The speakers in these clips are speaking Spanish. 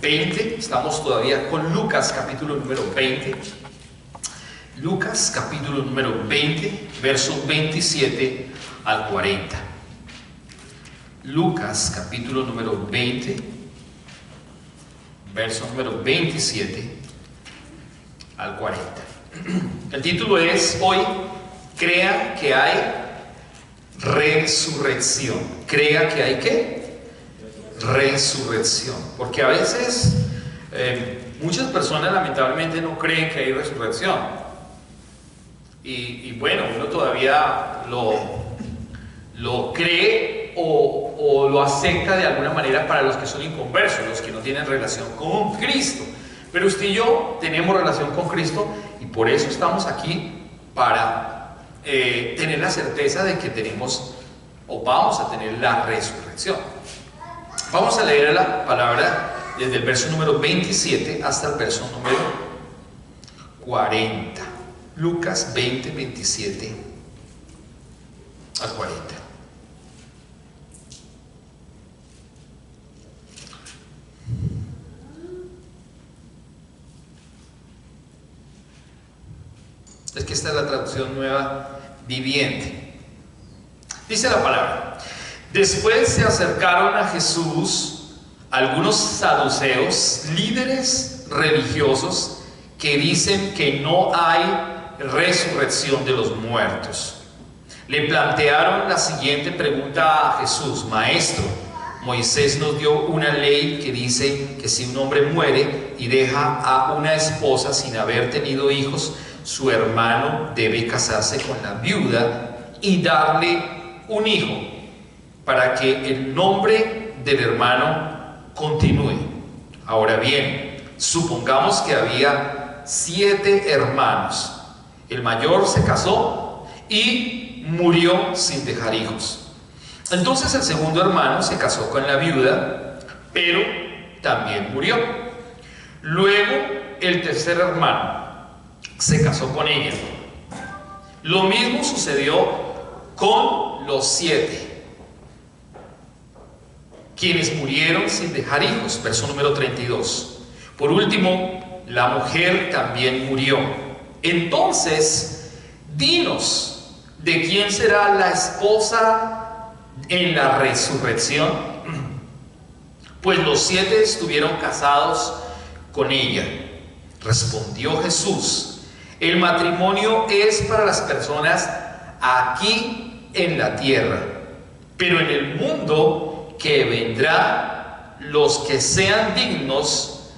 20. Estamos todavía con Lucas capítulo número 20. Lucas capítulo número 20, versos 27 al 40. Lucas capítulo número 20, verso número 27 al 40. El título es hoy: crea que hay resurrección. Crea que hay ¿qué? Resurrección. Porque a veces muchas personas lamentablemente no creen que hay resurrección. Y bueno, uno todavía lo cree o lo acepta de alguna manera para los que son inconversos, los que no tienen relación con Cristo. Pero usted y yo tenemos relación con Cristo y por eso estamos aquí, para tener la certeza de que tenemos o vamos a tener la resurrección. Vamos a leer la palabra desde el verso número 27 hasta el verso número 40. Lucas 20, 27 al 40. Es que esta es la traducción nueva viviente. Dice la palabra: después se acercaron a Jesús algunos saduceos, líderes religiosos, que dicen que no hay resurrección de los muertos. Le plantearon la siguiente pregunta a Jesús: Maestro, Moisés nos dio una ley que dice que si un hombre muere y deja a una esposa sin haber tenido hijos, su hermano debe casarse con la viuda y darle un hijo para que el nombre del hermano continúe. Ahora bien, supongamos que había 7 hermanos. El mayor se casó y murió sin dejar hijos. Entonces el segundo hermano se casó con la viuda, pero también murió. Luego el tercer hermano se casó con ella. Lo mismo sucedió con los 7, quienes murieron sin dejar hijos. Verso número 32. Por último, la mujer también murió. Entonces, dinos, ¿de quién será la esposa en la resurrección? Pues los 7 estuvieron casados con ella. Respondió Jesús: el matrimonio es para las personas aquí en la tierra, pero en el mundo que vendrá, los que sean dignos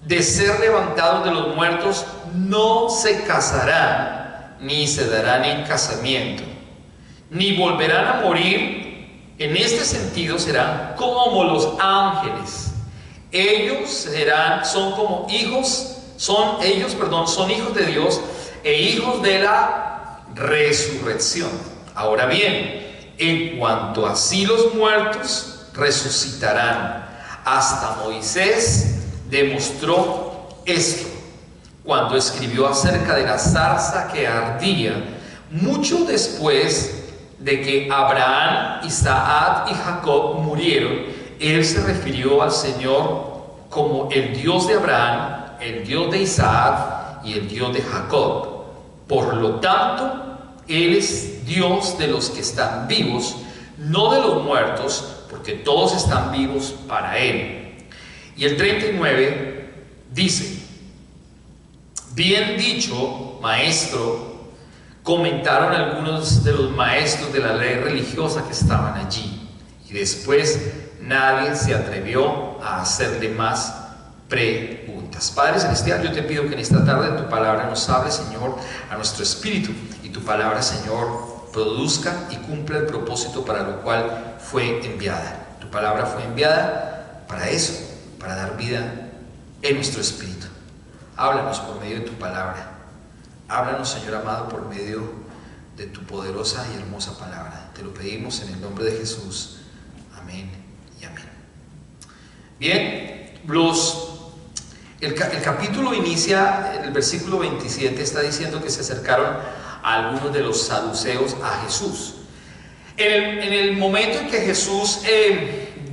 de ser levantados de los muertos no se casarán, ni se darán en casamiento, ni volverán a morir. En este sentido serán como los ángeles. Son hijos de Dios e hijos de la resurrección. Ahora bien, en cuanto a sí los muertos resucitarán. Hasta Moisés demostró esto cuando escribió acerca de la zarza que ardía, mucho después de que Abraham, Isaac y Jacob murieron. Él se refirió al Señor como el Dios de Abraham, el Dios de Isaac y el Dios de Jacob. Por lo tanto, Él es Dios de los que están vivos, no de los muertos, porque todos están vivos para Él. Y el 39 dice: bien dicho, maestro, comentaron algunos de los maestros de la ley religiosa que estaban allí. Y después nadie se atrevió a hacerle más preguntas. Padre Celestial, yo te pido que en esta tarde tu palabra nos hable, Señor, a nuestro espíritu, y tu palabra, Señor, produzca y cumpla el propósito para lo cual fue enviada. Tu palabra fue enviada para eso, para dar vida en nuestro espíritu. Háblanos por medio de tu palabra. Háblanos, Señor amado, por medio de tu poderosa y hermosa palabra. Te lo pedimos en el nombre de Jesús. Amén y amén. Bien, el capítulo inicia, el versículo 27 está diciendo que se acercaron a algunos de los saduceos a Jesús. En el momento en que Jesús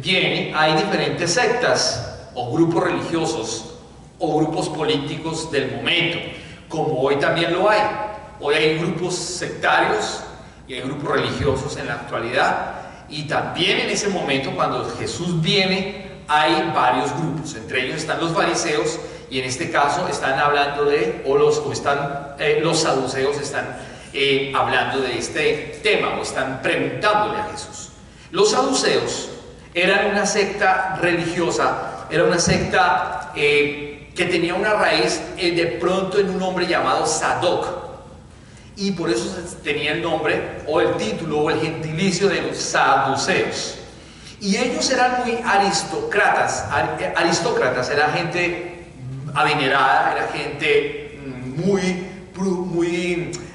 viene, hay diferentes sectas. o grupos religiosos o grupos políticos del momento, como hoy también lo hay. Hoy hay grupos sectarios y hay grupos religiosos en la actualidad, y también en ese momento, cuando Jesús viene, hay varios grupos. Entre ellos están los fariseos, y en este caso están hablando de, los saduceos están hablando de este tema, o están preguntándole a Jesús. Los saduceos eran una secta religiosa, era una secta que tenía una raíz de pronto en un hombre llamado Sadoc, y por eso tenía el nombre o el título o el gentilicio de los saduceos. Y ellos eran muy aristócratas, era gente adinerada, era gente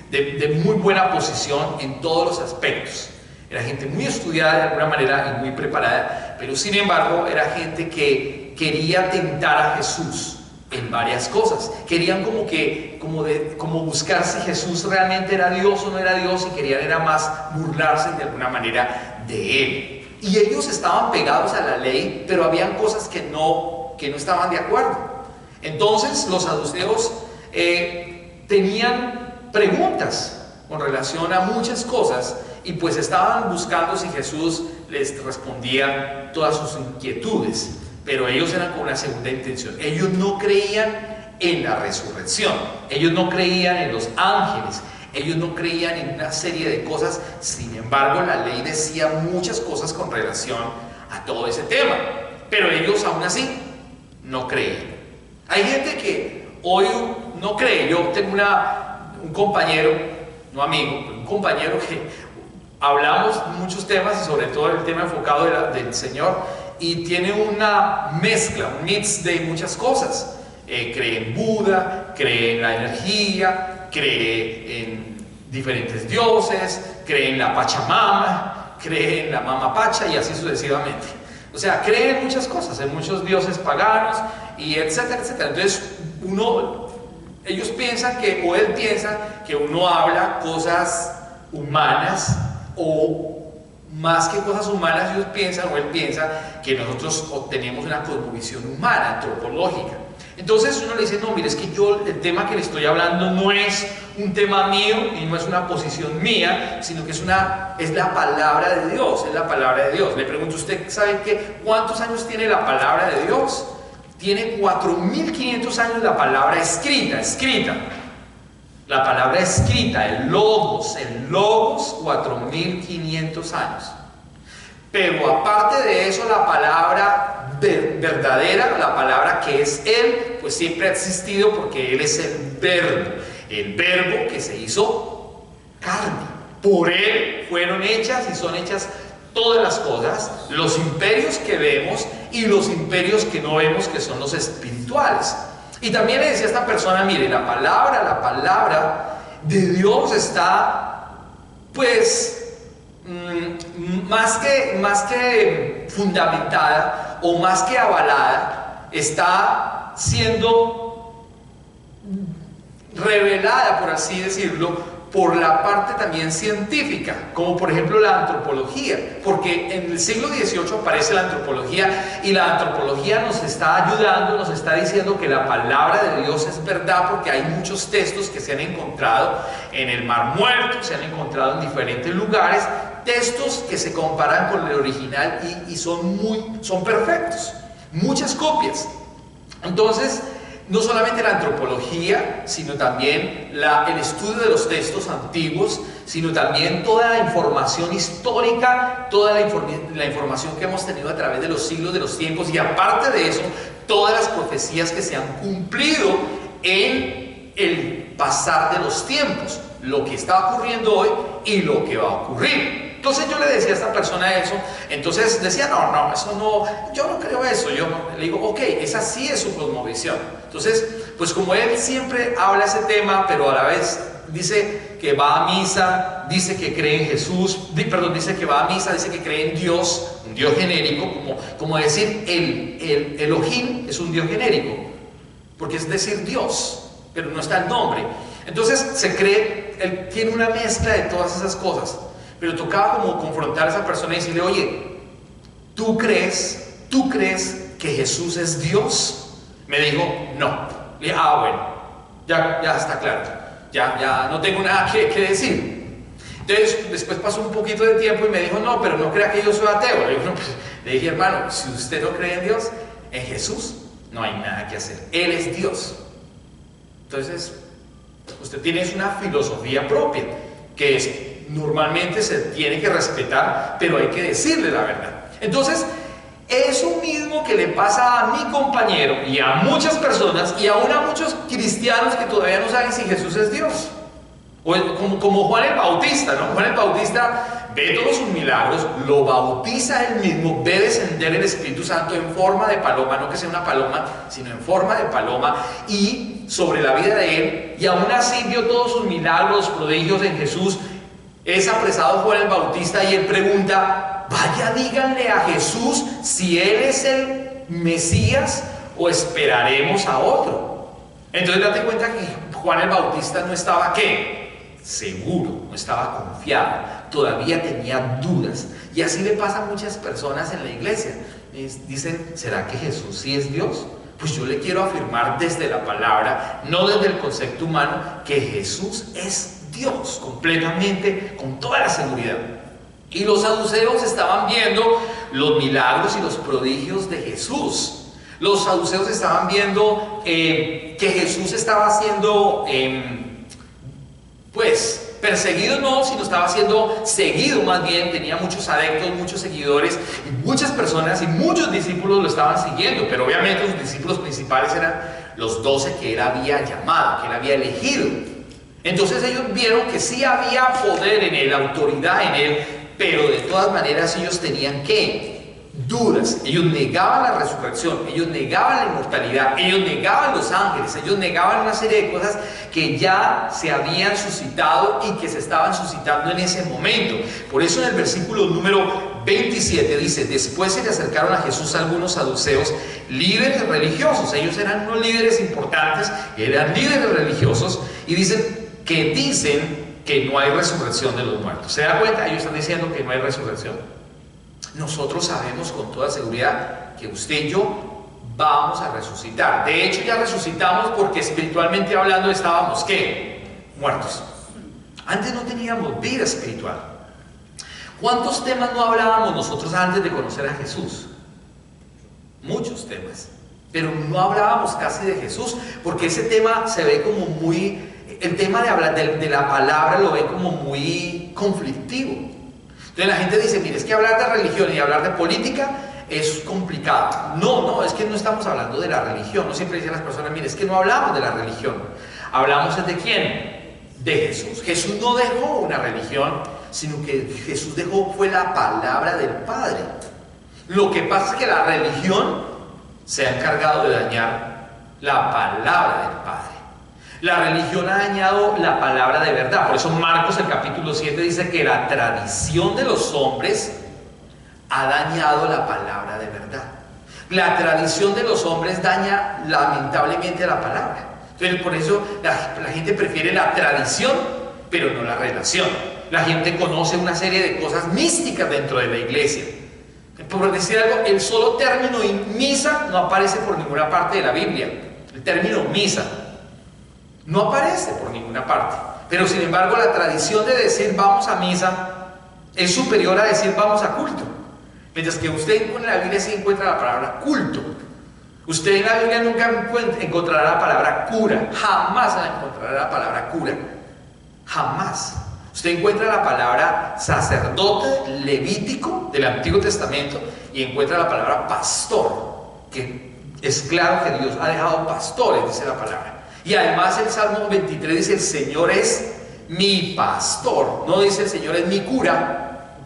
de muy buena posición en todos los aspectos. Era gente muy estudiada de alguna manera y muy preparada, pero sin embargo era gente que quería tentar a Jesús en varias cosas. Querían como buscar si Jesús realmente era Dios o no era Dios, y querían era más burlarse de alguna manera de él. Y ellos estaban pegados a la ley, pero habían cosas que no estaban de acuerdo. Entonces los saduceos tenían preguntas con relación a muchas cosas, y pues estaban buscando si Jesús les respondía todas sus inquietudes. Pero ellos eran con una segunda intención. Ellos no creían en la resurrección, ellos no creían en los ángeles, ellos no creían en una serie de cosas. Sin embargo, la ley decía muchas cosas con relación a todo ese tema, pero ellos aún así no creían. Hay gente que hoy no cree. Yo tengo un compañero, no amigo, pero un compañero que hablamos muchos temas, y sobre todo el tema enfocado del Señor, y tiene una mezcla, un mix de muchas cosas. Cree en Buda, cree en la energía, cree en diferentes dioses, cree en la Pachamama, cree en la Mama Pacha, y así sucesivamente. O sea, cree en muchas cosas, en muchos dioses paganos, y etcétera, etcétera. Entonces ellos piensan o él piensa que uno habla cosas humanas, o más que cosas humanas, ellos piensan, o él piensa, que nosotros tenemos una cosmovisión humana, antropológica. Entonces uno le dice: no, mire, es que el tema que le estoy hablando no es un tema mío y no es una posición mía, sino que es la palabra de Dios, es la palabra de Dios. Le pregunto: ¿usted sabe cuántos años tiene la palabra de Dios? Tiene 4.500 años la palabra escrita. La palabra escrita, el logos, 4.500 años. Pero aparte de eso, la palabra verdadera, la palabra que es Él, pues siempre ha existido, porque Él es el verbo que se hizo carne. Por Él fueron hechas y son hechas todas las cosas, los imperios que vemos y los imperios que no vemos, que son los espirituales. Y también le decía a esta persona: mire, la palabra de Dios está, pues, más que fundamentada o más que avalada, está siendo revelada, por así decirlo, por la parte también científica, como por ejemplo la antropología, porque en el siglo XVIII aparece la antropología, y la antropología nos está ayudando, nos está diciendo que la palabra de Dios es verdad, porque hay muchos textos que se han encontrado en el Mar Muerto, se han encontrado en diferentes lugares, textos que se comparan con el original y son perfectos, muchas copias. Entonces, no solamente la antropología, sino también el estudio de los textos antiguos, sino también toda la información histórica, toda la información que hemos tenido a través de los siglos, de los tiempos, y aparte de eso, todas las profecías que se han cumplido en el pasar de los tiempos, lo que está ocurriendo hoy y lo que va a ocurrir. Entonces yo le decía a esta persona eso, entonces decía: no, eso no, yo no creo eso. Le digo: ok, esa sí es su cosmovisión. Entonces, pues como él siempre habla ese tema, pero a la vez dice que va a misa, dice que cree en Jesús, dice que va a misa, dice que cree en Dios, un Dios genérico, como decir el Elohim es un Dios genérico, porque es decir Dios, pero no está el nombre. Entonces él tiene una mezcla de todas esas cosas. Pero tocaba como confrontar a esa persona y decirle: oye, ¿tú crees que Jesús es Dios? Me dijo, no. Le dije, ah, bueno, ya está claro, ya no tengo nada que decir. Entonces, después pasó un poquito de tiempo y me dijo, no, pero no crea que yo soy ateo. Le dije, hermano, si usted no cree en Dios, en Jesús, no hay nada que hacer. Él es Dios. Entonces, usted tiene una filosofía propia, que es, normalmente se tiene que respetar, pero hay que decirle la verdad. Entonces, eso mismo que le pasa a mi compañero y a muchas personas, y aún a muchos cristianos que todavía no saben si Jesús es Dios. O como Juan el Bautista, ¿no? Juan el Bautista ve todos sus milagros, lo bautiza él mismo, ve descender el Espíritu Santo en forma de paloma, no que sea una paloma, sino en forma de paloma, y sobre la vida de él, y aún así vio todos sus milagros, prodigios en Jesús. Es apresado Juan el Bautista y él pregunta, vaya, díganle a Jesús si él es el Mesías o esperaremos a otro. Entonces date cuenta que Juan el Bautista no estaba, ¿qué? Seguro, no estaba confiado, todavía tenía dudas. Y así le pasa a muchas personas en la iglesia. Dicen, ¿será que Jesús sí es Dios? Pues yo le quiero afirmar desde la palabra, no desde el concepto humano, que Jesús es Dios completamente, con toda la seguridad. Y los saduceos estaban viendo los milagros y los prodigios de Jesús. Los saduceos estaban viendo que Jesús estaba siendo perseguido, no, sino estaba siendo seguido, más bien. Tenía muchos adeptos, muchos seguidores, y muchas personas y muchos discípulos lo estaban siguiendo, pero obviamente los discípulos principales eran los 12 que él había llamado, que él había elegido. Entonces ellos vieron que sí había poder en él, autoridad en él, pero de todas maneras ellos tenían dudas. Ellos negaban la resurrección, ellos negaban la inmortalidad, ellos negaban los ángeles, ellos negaban una serie de cosas que ya se habían suscitado y que se estaban suscitando en ese momento. Por eso en el versículo número 27 dice, después se le acercaron a Jesús algunos saduceos, líderes religiosos. Ellos eran unos líderes importantes, eran líderes religiosos, y dicen que no hay resurrección de los muertos. ¿Se da cuenta? Ellos están diciendo que no hay resurrección. Nosotros sabemos con toda seguridad que usted y yo vamos a resucitar. De hecho, ya resucitamos porque espiritualmente hablando estábamos, ¿qué? Muertos. Antes no teníamos vida espiritual. ¿Cuántos temas no hablábamos nosotros antes de conocer a Jesús? Muchos temas. Pero no hablábamos casi de Jesús porque ese tema se ve como muy... El tema de hablar de la palabra lo ve como muy conflictivo. Entonces la gente dice, mire, es que hablar de religión y hablar de política es complicado. No, es que no estamos hablando de la religión. No siempre dicen las personas, mire, es que no hablamos de la religión. Hablamos de quién, de Jesús. Jesús no dejó una religión, sino que Jesús dejó fue la palabra del Padre. Lo que pasa es que la religión se ha encargado de dañar la palabra del Padre. La religión ha dañado la palabra de verdad. Por eso Marcos, el capítulo 7, dice que la tradición de los hombres ha dañado la palabra de verdad. La tradición de los hombres daña lamentablemente la palabra. Entonces, por eso la gente prefiere la tradición, pero no la relación. La gente conoce una serie de cosas místicas dentro de la iglesia. Por decir algo, el solo término misa no aparece por ninguna parte de la Biblia. El término misa no aparece por ninguna parte. Pero sin embargo la tradición de decir vamos a misa es superior a decir vamos a culto. Mientras que usted en la Biblia sí encuentra la palabra culto. Usted en la Biblia nunca encontrará la palabra cura. Jamás encontrará la palabra cura. Jamás. Usted encuentra la palabra sacerdote levítico del Antiguo Testamento y encuentra la palabra pastor, que es claro que Dios ha dejado pastores, dice la palabra. Y además el Salmo 23 dice, el Señor es mi pastor. No dice el Señor es mi cura,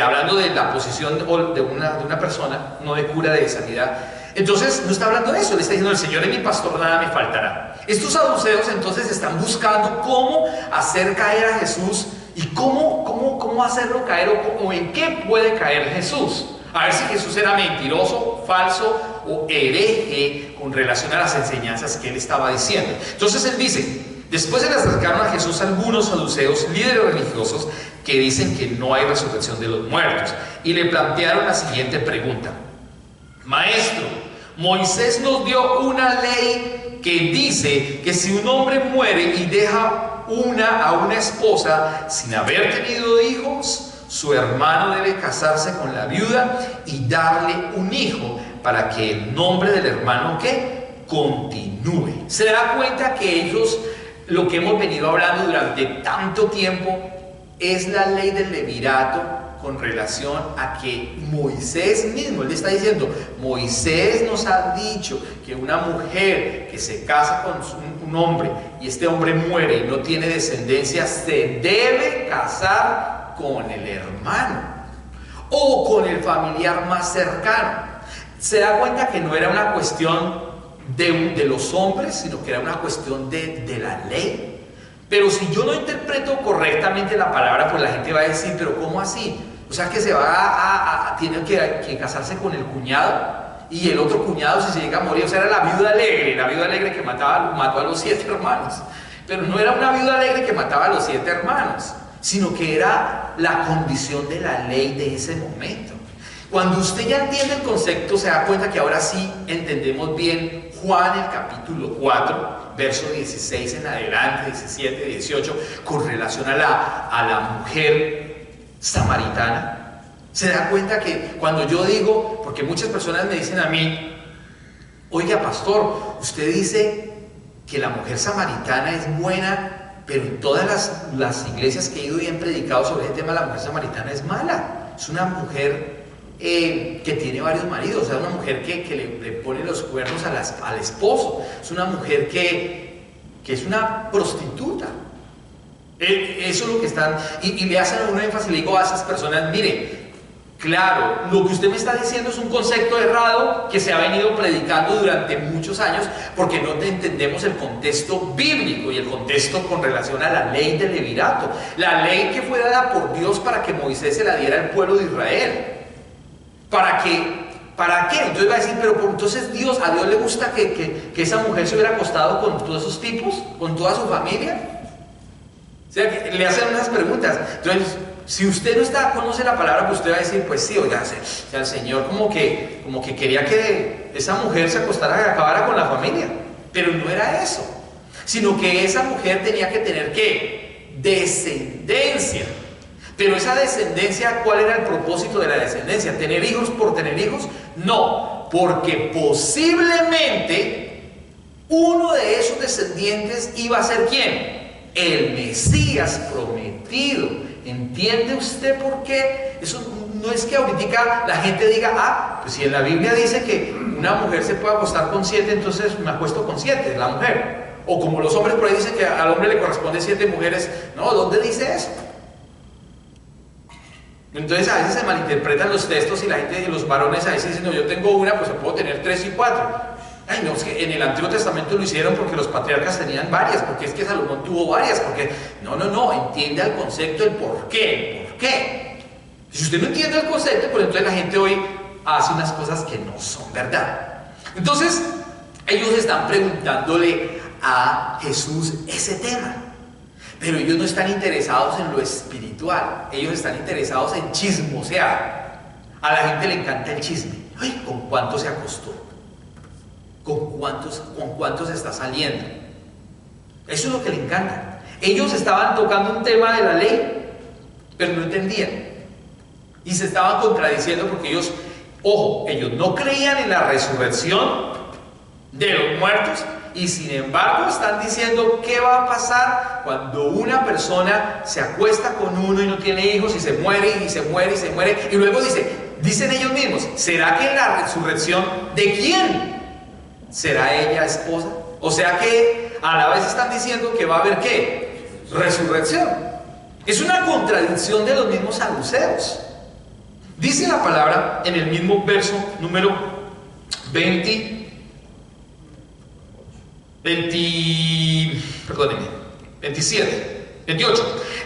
hablando de la posición de una persona, no de cura de sanidad. Entonces no está hablando de eso, le está diciendo el Señor es mi pastor, nada me faltará. Estos saduceos entonces están buscando cómo hacer caer a Jesús y cómo hacerlo caer o en qué puede caer Jesús. A ver si Jesús era mentiroso, falso o hereje con relación a las enseñanzas que él estaba diciendo. Entonces él dice, después se le acercaron a Jesús algunos saduceos, líderes religiosos, que dicen que no hay resurrección de los muertos, y le plantearon la siguiente pregunta: Maestro, Moisés nos dio una ley que dice que si un hombre muere y deja a una esposa sin haber tenido hijos, su hermano debe casarse con la viuda y darle un hijo para que el nombre del hermano ¿qué? Continúe. Se da cuenta que ellos, lo que hemos venido hablando durante tanto tiempo, es la ley del levirato con relación a que Moisés mismo, él le está diciendo, Moisés nos ha dicho que una mujer que se casa con un hombre y este hombre muere y no tiene descendencia, se debe casar con el hermano o con el familiar más cercano. Se da cuenta que no era una cuestión de los hombres, sino que era una cuestión de la ley. Pero si yo no interpreto correctamente la palabra, pues la gente va a decir, pero ¿cómo así? O sea que se va tiene que casarse con el cuñado, y el otro cuñado si se llega a morir, o sea, era la viuda alegre que mató a los 7 hermanos. Pero no era una viuda alegre que mataba a los 7 hermanos, sino que era la condición de la ley de ese momento. Cuando usted ya entiende el concepto, se da cuenta que ahora sí entendemos bien Juan el capítulo 4, verso 16 en adelante, 17, 18, con relación a la mujer samaritana. Se da cuenta que cuando yo digo, porque muchas personas me dicen a mí, oiga pastor, usted dice que la mujer samaritana es buena, pero en todas las iglesias que he ido y han predicado sobre ese tema, la mujer samaritana es mala. Es una mujer que tiene varios maridos, o sea, una mujer que le pone los cuernos al esposo, es una mujer que es una prostituta. Eso es lo que están, y le hacen un énfasis, le digo a esas personas, mire, claro, lo que usted me está diciendo es un concepto errado que se ha venido predicando durante muchos años porque no entendemos el contexto bíblico y el contexto con relación a la ley del levirato, la ley que fue dada por Dios para que Moisés se la diera al pueblo de Israel. ¿Para qué? Entonces va a decir, pero entonces a Dios le gusta que esa mujer se hubiera acostado con todos esos tipos, con toda su familia. O sea, que le hacen unas preguntas. Entonces, si usted no conoce la palabra, pues usted va a decir, pues sí, oiga, o sea, el Señor como que quería que esa mujer se acostara y acabara con la familia. Pero no era eso, sino que esa mujer tenía que tener ¿qué? Descendencia. Pero esa descendencia, ¿cuál era el propósito de la descendencia? ¿Tener hijos por tener hijos? No, porque posiblemente uno de esos descendientes iba a ser ¿quién? El Mesías prometido. ¿Entiende usted por qué? Eso no es que ahorita la gente diga, pues si en la Biblia dice que una mujer se puede acostar con 7, entonces me acuesto con 7, la mujer. O como los hombres por ahí dicen que al hombre le corresponde 7 mujeres. No, ¿dónde dice eso? Entonces a veces se malinterpretan los textos y la gente, los varones a veces dicen, no, yo tengo una, pues puedo tener 3 y 4. Ay, no, es que en el Antiguo Testamento lo hicieron porque los patriarcas tenían varias, porque es que Salomón tuvo varias, porque no, entiende el concepto, el por qué. Si usted no entiende el concepto, pues entonces la gente hoy hace unas cosas que no son verdad. Entonces, ellos están preguntándole a Jesús ese tema. Pero ellos no están interesados en lo espiritual, ellos están interesados en chismosear. A la gente le encanta el chisme. Ay, ¿con cuántos se acostó? ¿Con cuántos está saliendo? Eso es lo que le encanta. Ellos estaban tocando un tema de la ley, pero no entendían. Y se estaban contradiciendo porque ellos, ojo, ellos no creían en la resurrección de los muertos. Y sin embargo están diciendo qué va a pasar cuando una persona se acuesta con uno y no tiene hijos y se muere y se muere y se muere. Y luego dicen ellos mismos, ¿será que en la resurrección de quién? ¿Será ella esposa? O sea que a la vez están diciendo que va a haber ¿qué? Resurrección. Es una contradicción de los mismos saduceos. Dice la palabra en el mismo verso número 27.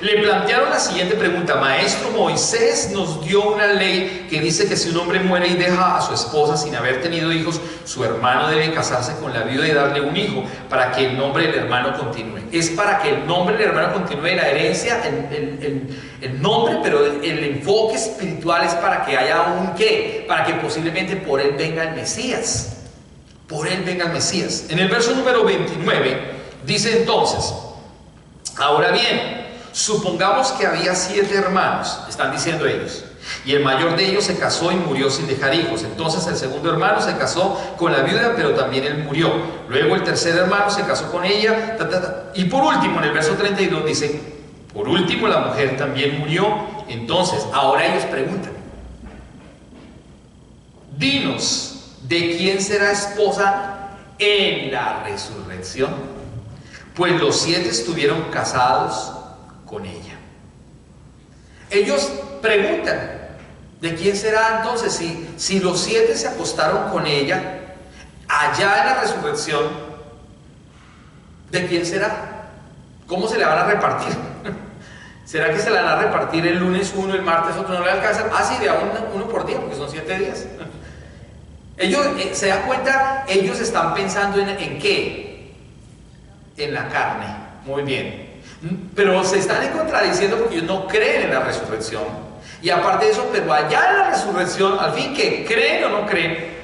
Le plantearon la siguiente pregunta: Maestro, Moisés nos dio una ley que dice que si un hombre muere y deja a su esposa sin haber tenido hijos, su hermano debe casarse con la viuda y darle un hijo para que el nombre del hermano continúe. Es para que el nombre del hermano continúe la herencia, el nombre, pero el enfoque espiritual es para que haya un qué, para que posiblemente por él venga el Mesías. por él venga el Mesías. En el verso número 29 dice entonces: ahora bien, supongamos que había 7 hermanos, están diciendo ellos, y el mayor de ellos se casó y murió sin dejar hijos. Entonces el segundo hermano se casó con la viuda, pero también él murió. Luego el tercer hermano se casó con ella, y por último, en el verso 32 dice: por último la mujer también murió. Entonces ahora ellos preguntan: dinos, ¿de quién será esposa en la resurrección? Pues los 7 estuvieron casados con ella. Ellos preguntan: ¿de quién será entonces? Si los 7 se acostaron con ella allá en la resurrección, ¿de quién será? ¿Cómo se le van a repartir? ¿Será que se la van a repartir el lunes uno, el martes otro, no le alcanza? Ah, sí, de a uno por día, porque son 7 días. Ellos, se dan cuenta, ellos están pensando en ¿qué? En la carne. Muy bien. Pero se están contradiciendo porque ellos no creen en la resurrección. Y aparte de eso, pero allá en la resurrección, al fin, ¿qué? ¿Creen o no creen?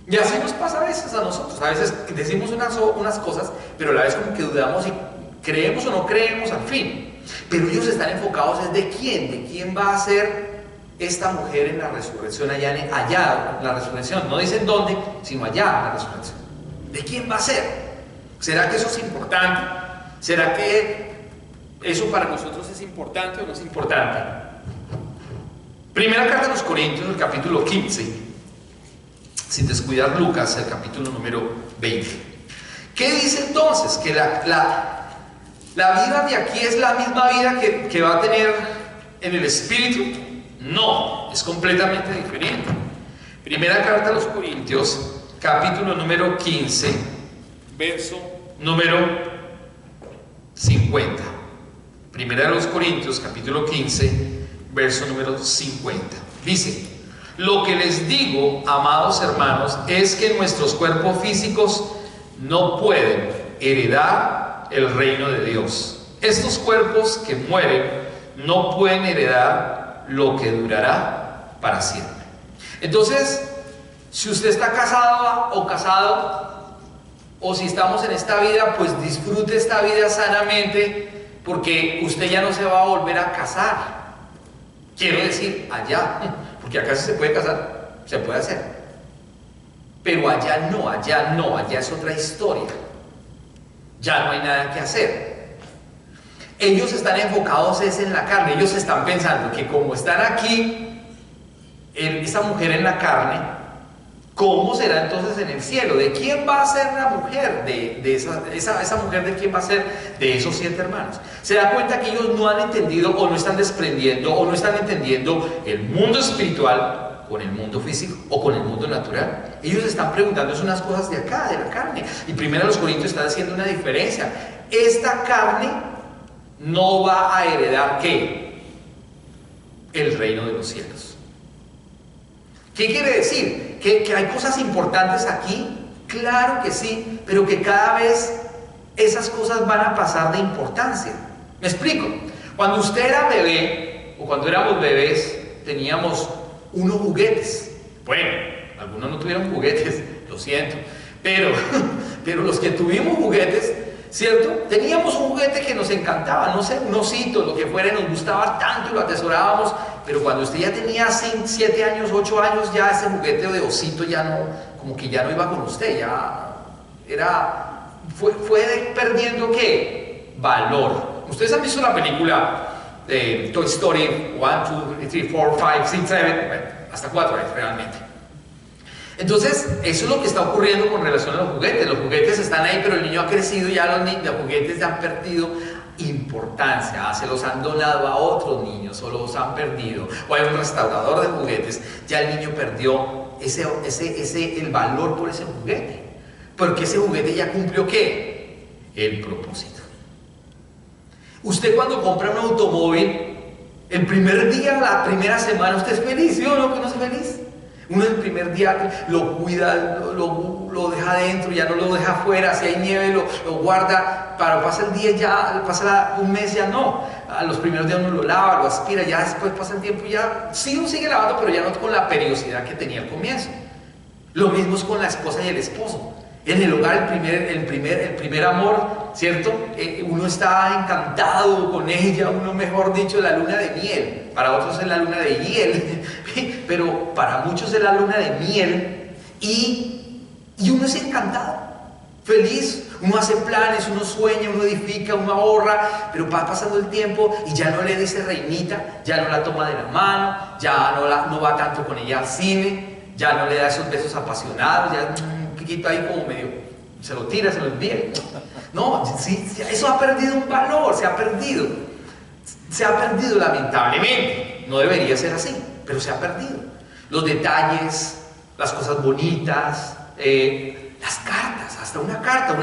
Y así nos pasa a veces a nosotros. A veces decimos unas cosas, pero a la vez como que dudamos si creemos o no creemos al fin. Pero ellos están enfocados en ¿de quién? ¿De quién va a ser esta mujer en la resurrección? Allá en la resurrección. No dicen dónde, sino allá en la resurrección. ¿De quién va a ser? ¿Será que eso es importante? ¿Será que eso para nosotros es importante o no es importante? Primera carta a los Corintios, el capítulo 15. Sin descuidar Lucas, el capítulo número 20. ¿Qué dice entonces? Que la vida de aquí es la misma vida que va a tener en el Espíritu. No, es completamente diferente. Primera carta a los Corintios, capítulo número 15, verso número 50. Primera de los Corintios, capítulo 15, verso número 50. Dice: lo que les digo, amados hermanos, es que nuestros cuerpos físicos no pueden heredar el reino de Dios. Estos cuerpos que mueren no pueden heredar lo que durará para siempre. Entonces, si usted está casado o casado, o si estamos en esta vida, pues disfrute esta vida sanamente, porque usted ya no se va a volver a casar. Quiero decir, allá, porque acá sí se puede casar, se puede hacer, pero allá no, allá es otra historia. Ya no hay nada que hacer. Ellos están enfocados en la carne. Ellos están pensando que como están aquí, esa mujer en la carne, ¿cómo será entonces en el cielo? ¿De quién va a ser la mujer? Esa mujer, ¿de quién va a ser? De esos 7 hermanos. Se da cuenta que ellos no han entendido, o no están desprendiendo, o no están entendiendo el mundo espiritual con el mundo físico o con el mundo natural. Ellos están preguntándose unas cosas de acá, de la carne. Y primero los Corintios están haciendo una diferencia. Esta carne no va a heredar ¿qué? El reino de los cielos. ¿Qué quiere decir? ¿Que hay cosas importantes aquí? Claro que sí, pero que cada vez esas cosas van a pasar de importancia. ¿Me explico? Cuando usted era bebé, o cuando éramos bebés, teníamos unos juguetes. Bueno, algunos no tuvieron juguetes, lo siento, pero los que tuvimos juguetes, ¿cierto? Teníamos un juguete que nos encantaba, no sé, un osito, lo que fuera, nos gustaba tanto y lo atesorábamos, pero cuando usted ya tenía 7 años, 8 años, ya ese juguete de osito ya no, como que ya no iba con usted, ya fue perdiendo ¿qué? Valor. Ustedes han visto la película de Toy Story 1, 2, 3, 4, 5, 6, 7, bueno, hasta 4 realmente. Entonces, eso es lo que está ocurriendo con relación a los juguetes. Los juguetes están ahí, pero el niño ha crecido y ya los juguetes ya han perdido importancia, se los han donado a otros niños o los han perdido, o hay un restaurador de juguetes, ya el niño perdió el valor por ese juguete, porque ese juguete ya cumplió ¿qué? El propósito. Usted cuando compra un automóvil, el primer día, la primera semana, ¿usted es feliz? ¿Sí o no que no es feliz? Uno el primer día lo cuida, lo deja adentro, ya no lo deja afuera, si hay nieve lo guarda, para pasa el día ya, pasa un mes ya no, a los primeros días uno lo lava, lo aspira, ya después pasa el tiempo y ya sí uno sigue lavando, pero ya no con la periodicidad que tenía al comienzo. Lo mismo es con la esposa y el esposo. En el hogar, el primer amor, ¿cierto? Uno está encantado con ella, uno, mejor dicho, la luna de miel. Para otros es la luna de hiel, pero para muchos es la luna de miel. Y uno es encantado, feliz. Uno hace planes, uno sueña, uno edifica, uno ahorra, pero va pasando el tiempo y ya no le dice reinita, ya no la toma de la mano, ya no va tanto con ella al cine, ya no le da esos besos apasionados, ya un piquito ahí como medio, se lo tira, se lo envía. No, sí, eso ha perdido un valor, se ha perdido lamentablemente. No debería ser así, pero se ha perdido. Los detalles, las cosas bonitas, las cartas, hasta una carta,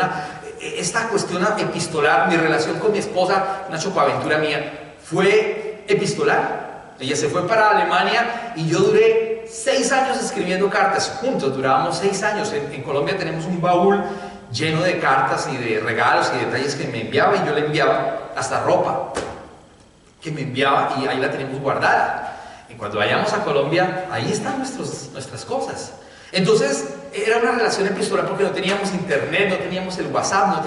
esta cuestión epistolar. Mi relación con mi esposa, una chocoaventura mía, fue epistolar. Ella se fue para Alemania y yo duré 6 años escribiendo cartas. Juntos durábamos 6 años. En Colombia tenemos un baúl lleno de cartas y de regalos y detalles que me enviaba, y yo le enviaba hasta ropa que me enviaba, y ahí la tenemos guardada. Y cuando vayamos a Colombia, ahí están nuestras cosas. Entonces era una relación epistolar porque no teníamos internet, no teníamos el WhatsApp,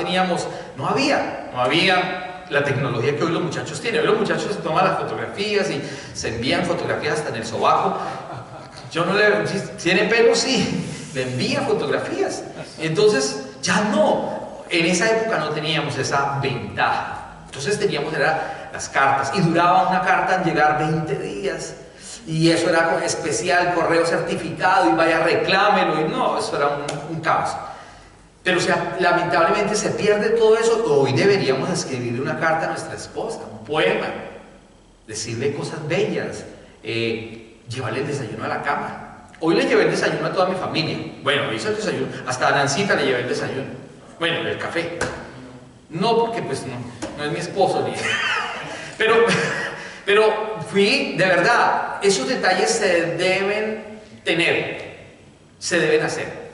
no había la tecnología que hoy los muchachos tienen. Hoy los muchachos se toman las fotografías y se envían fotografías hasta en el sobaco. Yo no le... Si tiene pelo, sí, le envía fotografías. Entonces ya no, en esa época no teníamos esa ventaja. Entonces teníamos las cartas, y duraba una carta en llegar 20 días. Y eso era especial, correo certificado, y vaya, reclámelo, y no, eso era un caos. Pero lamentablemente se pierde todo eso. Hoy deberíamos escribirle una carta a nuestra esposa, un poema, decirle cosas bellas, llevarle el desayuno a la cama. Hoy le llevé el desayuno a toda mi familia. Bueno, hice el desayuno, hasta a Nancita le llevé el desayuno. Bueno, el café. No, porque pues no es mi esposo, ni... Pero fui, de verdad, esos detalles se deben tener, se deben hacer.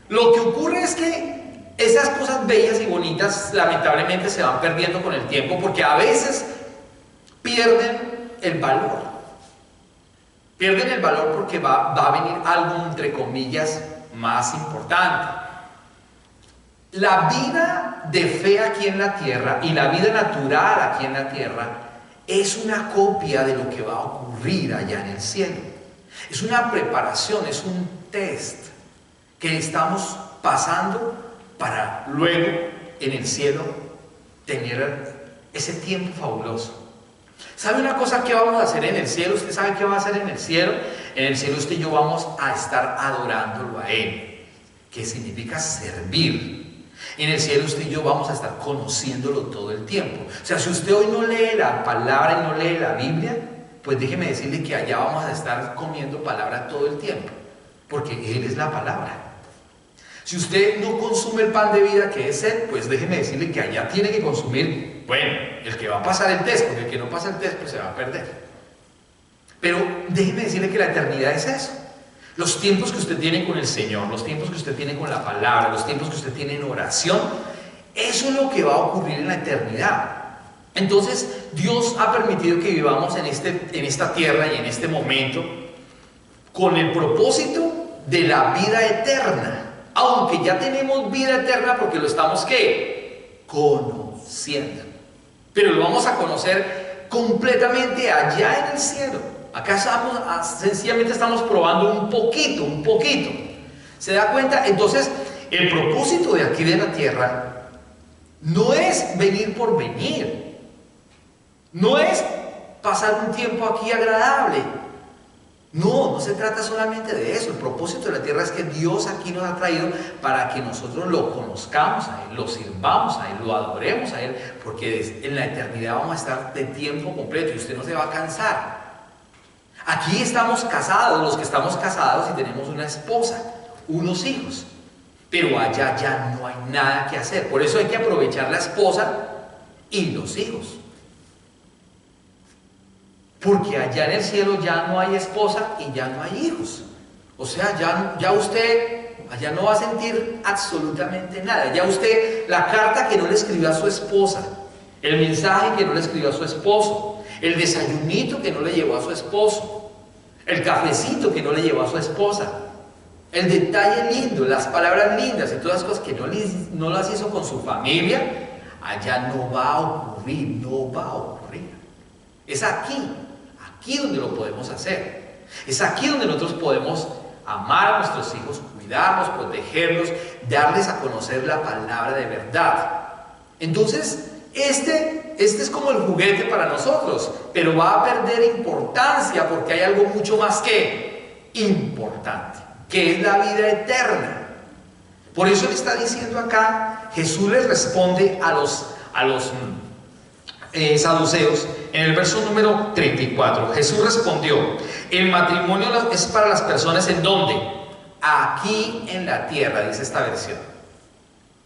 Lo que ocurre es que esas cosas bellas y bonitas lamentablemente se van perdiendo con el tiempo, porque a veces pierden el valor. Pierden el valor porque va a venir algo, entre comillas, más importante. La vida de fe aquí en la tierra y la vida natural aquí en la tierra es una copia de lo que va a ocurrir allá en el cielo. Es una preparación, es un test que estamos pasando para luego en el cielo tener ese tiempo fabuloso. ¿Sabe una cosa que vamos a hacer en el cielo? ¿Usted sabe qué va a hacer en el cielo? En el cielo usted y yo vamos a estar adorándolo a Él, que significa servir. En el cielo usted y yo vamos a estar conociéndolo todo el tiempo. O sea, si usted hoy no lee la palabra y no lee la Biblia, pues déjeme decirle que allá vamos a estar comiendo palabra todo el tiempo, porque Él es la palabra. Si usted no consume el pan de vida que es Él, pues déjeme decirle que allá tiene que consumir, bueno, el que va a pasar el test, porque el que no pasa el test pues se va a perder. Pero déjeme decirle que la eternidad es eso. Los tiempos que usted tiene con el Señor, los tiempos que usted tiene con la palabra, los tiempos que usted tiene en oración, eso es lo que va a ocurrir en la eternidad. Entonces Dios ha permitido que vivamos en esta tierra y en este momento con el propósito de la vida eterna, aunque ya tenemos vida eterna porque lo estamos ¿qué? Conociendo, pero lo vamos a conocer completamente allá en el cielo. Acá sencillamente estamos probando un poquito. ¿Se da cuenta? Entonces, el propósito de aquí de la tierra no es venir por venir. No es pasar un tiempo aquí agradable. No se trata solamente de eso. El propósito de la tierra es que Dios aquí nos ha traído para que nosotros lo conozcamos a Él, lo sirvamos a Él, lo adoremos a Él, porque en la eternidad vamos a estar de tiempo completo y usted no se va a cansar. Aquí estamos casados, los que estamos casados y tenemos una esposa, unos hijos, pero allá ya no hay nada que hacer. Por eso hay que aprovechar la esposa y los hijos, porque allá en el cielo ya no hay esposa y ya no hay hijos. O sea, ya usted allá no va a sentir absolutamente nada. Ya usted, la carta que no le escribió a su esposa, el mensaje que no le escribió a su esposo, el desayunito que no le llevó a su esposo, el cafecito que no le llevó a su esposa, el detalle lindo, las palabras lindas y todas las cosas que no las hizo con su familia, allá no va a ocurrir, no va a ocurrir. Es aquí donde lo podemos hacer. Es aquí donde nosotros podemos amar a nuestros hijos, cuidarlos, protegerlos, darles a conocer la palabra de verdad. Entonces, este es como el juguete para nosotros, pero va a perder importancia porque hay algo mucho más que importante, que es la vida eterna. Por eso le está diciendo acá, Jesús les responde a los saduceos en el verso número 34. Jesús respondió: el matrimonio es para las personas ¿en dónde? Aquí en la tierra, dice esta versión.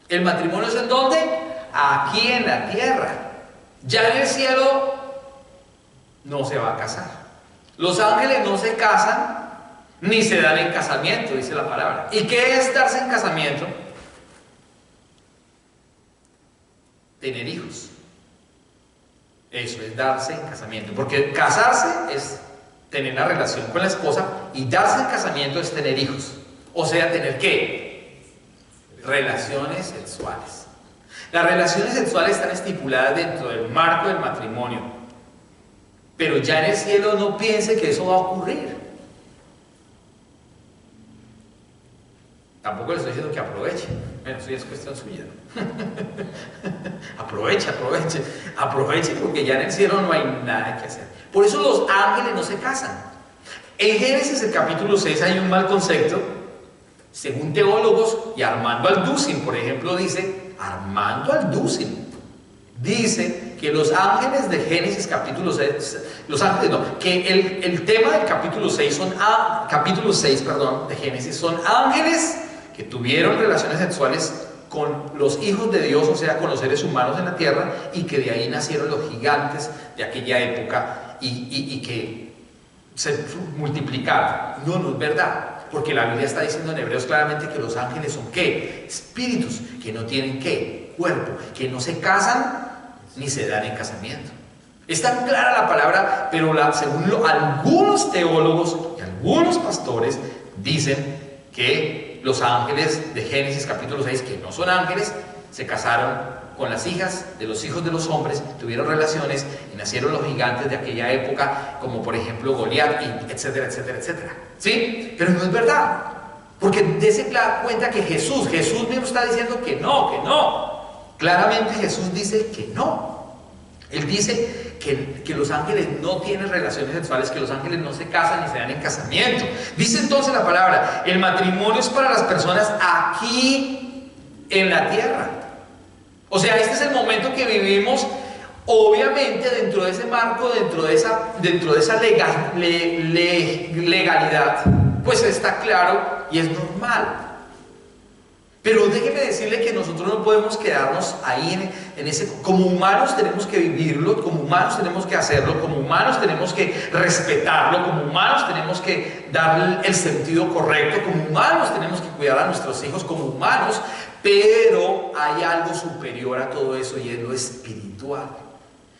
¿El matrimonio es en dónde? Aquí en la tierra. Ya en el cielo no se va a casar. Los ángeles no se casan ni se dan en casamiento, dice la palabra. ¿Y qué es darse en casamiento? Tener hijos. Eso es darse en casamiento. Porque casarse es tener una relación con la esposa y darse en casamiento es tener hijos. O sea, ¿tener qué? Relaciones sexuales. Las relaciones sexuales están estipuladas dentro del marco del matrimonio. Pero ya en el cielo no piense que eso va a ocurrir. Tampoco le estoy diciendo que aproveche. Bueno, eso ya es cuestión suya. Aproveche porque ya en el cielo no hay nada que hacer. Por eso los ángeles no se casan. En Génesis, el capítulo 6, hay un mal concepto. Según teólogos, y Armando Alducin, por ejemplo, dice que los ángeles de Génesis capítulo 6, que el tema del capítulo 6 de Génesis son ángeles que tuvieron relaciones sexuales con los hijos de Dios, o sea, con los seres humanos en la tierra, y que de ahí nacieron los gigantes de aquella época y que se multiplicaron. No es verdad. Porque la Biblia está diciendo en Hebreos claramente que los ángeles son ¿qué? Espíritus que no tienen ¿qué? Cuerpo, que no se casan ni se dan en casamiento. Es tan clara la palabra, pero según algunos teólogos y algunos pastores dicen que los ángeles de Génesis capítulo 6, que no son ángeles, se casaron con las hijas de los hijos de los hombres, tuvieron relaciones y nacieron los gigantes de aquella época, como por ejemplo Goliat, y etcétera, etcétera, etcétera. ¿Sí? Pero no es verdad, porque dése cuenta que Jesús mismo está diciendo que no. Claramente Jesús dice que no. Él dice que los ángeles no tienen relaciones sexuales, que los ángeles no se casan ni se dan en casamiento. Dice entonces la palabra, el matrimonio es para las personas aquí en la tierra. O sea, este es el momento que vivimos, obviamente dentro de ese marco, dentro de esa legalidad, pues está claro y es normal. Pero déjeme decirle que nosotros no podemos quedarnos ahí en ese. Como humanos tenemos que vivirlo, como humanos tenemos que hacerlo, como humanos tenemos que respetarlo, como humanos tenemos que darle el sentido correcto, como humanos tenemos que cuidar a nuestros hijos, como humanos. Pero hay algo superior a todo eso y es lo espiritual.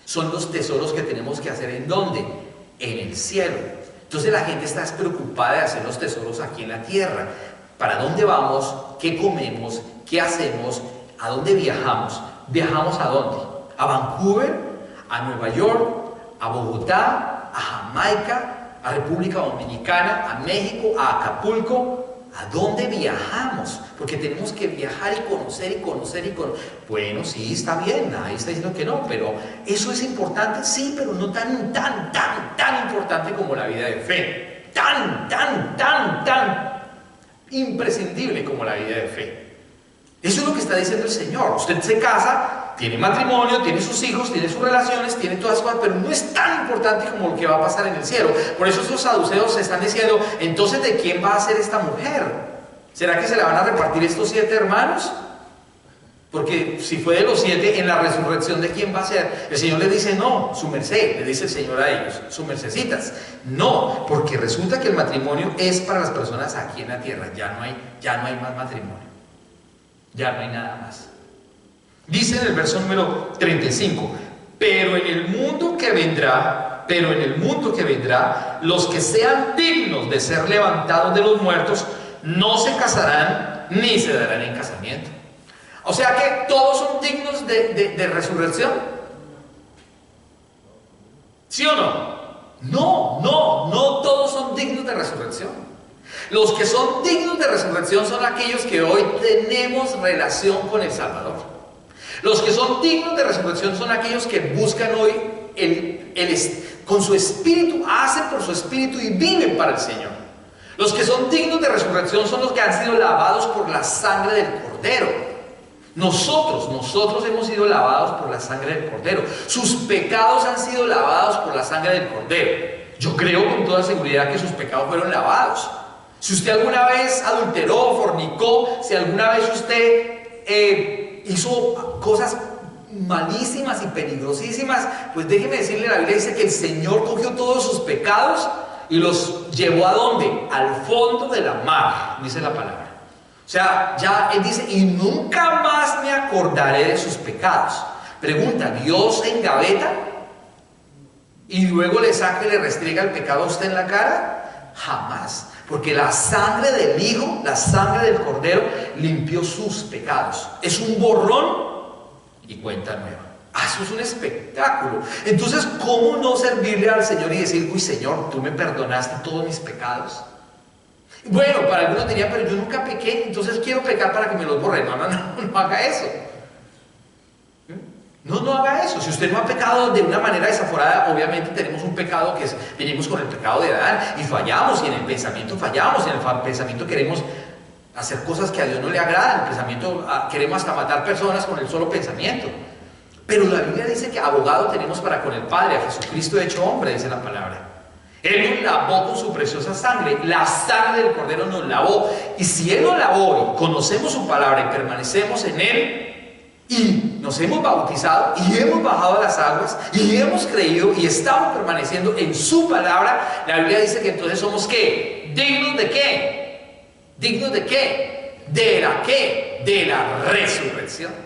Son los tesoros que tenemos que hacer ¿en dónde? En el cielo. Entonces la gente está preocupada de hacer los tesoros aquí en la tierra. ¿Para dónde vamos? ¿Qué comemos? ¿Qué hacemos? ¿A dónde viajamos? ¿Viajamos a dónde? ¿A Vancouver? ¿A Nueva York? ¿A Bogotá? ¿A Jamaica? ¿A República Dominicana? ¿A México? ¿A Acapulco? ¿A dónde viajamos? Porque tenemos que viajar y conocer. Bueno, sí, está bien, nadie está diciendo que no, pero eso es importante, sí, pero no tan importante como la vida de fe. Tan imprescindible como la vida de fe. Eso es lo que está diciendo el Señor. Usted se casa, tiene matrimonio, tiene sus hijos, tiene sus relaciones, tiene todas sus cosas, pero no es tan importante como lo que va a pasar en el cielo. Por eso estos saduceos están diciendo, entonces ¿de quién va a ser esta mujer? ¿Será que se la van a repartir estos 7 hermanos? Porque si fue de los 7, en la resurrección, ¿de quién va a ser? El Señor les dice, no, su merced, le dice el Señor a ellos, sus mercecitas. No, porque resulta que el matrimonio es para las personas aquí en la tierra. Ya no hay más matrimonio. Ya no hay nada más. Dice en el verso número 35, pero en el mundo que vendrá, los que sean dignos de ser levantados de los muertos, no se casarán ni se darán en casamiento. O sea que todos son dignos de resurrección. ¿Sí o no? No todos son dignos de resurrección. Los que son dignos de resurrección son aquellos que hoy tenemos relación con el Salvador. Los que son dignos de resurrección son aquellos que buscan hoy con su espíritu, hacen por su espíritu y viven para el Señor. Los que son dignos de resurrección son los que han sido lavados por la sangre del Cordero. Nosotros hemos sido lavados por la sangre del Cordero. Sus pecados han sido lavados por la sangre del Cordero. Yo creo con toda seguridad que sus pecados fueron lavados. Si usted alguna vez adulteró, fornicó, si alguna vez usted hizo cosas malísimas y peligrosísimas, pues déjeme decirle, la Biblia dice que el Señor cogió todos sus pecados y los llevó ¿a dónde? Al fondo de la mar, dice la palabra. O sea, ya Él dice, y nunca más me acordaré de sus pecados. Pregunta, ¿Dios se engaveta y luego le saca y le restriega el pecado a usted en la cara? Jamás. Porque la sangre del Hijo, la sangre del Cordero, limpió sus pecados. Es un borrón y cuenta nueva. Eso es un espectáculo. Entonces, ¿cómo no servirle al Señor y decir, uy Señor, tú me perdonaste todos mis pecados? Bueno, para algunos dirían, pero yo nunca pequé, entonces quiero pecar para que me los borre. No haga eso. No haga eso. Si usted no ha pecado de una manera desaforada, obviamente tenemos un pecado que es, venimos con el pecado de Adán y fallamos, y en el pensamiento fallamos, y en el pensamiento queremos hacer cosas que a Dios no le agradan, en el pensamiento queremos hasta matar personas con el solo pensamiento. Pero la Biblia dice que abogado tenemos para con el Padre, a Jesucristo hecho hombre, dice la palabra. Él nos lavó con su preciosa sangre, la sangre del Cordero nos lavó. Y si Él nos lavó y conocemos su palabra y permanecemos en Él, y nos hemos bautizado y hemos bajado a las aguas y hemos creído y estamos permaneciendo en su palabra, la Biblia dice que entonces somos ¿qué? ¿Dignos de qué? ¿Dignos de qué? ¿De la qué? De la resurrección.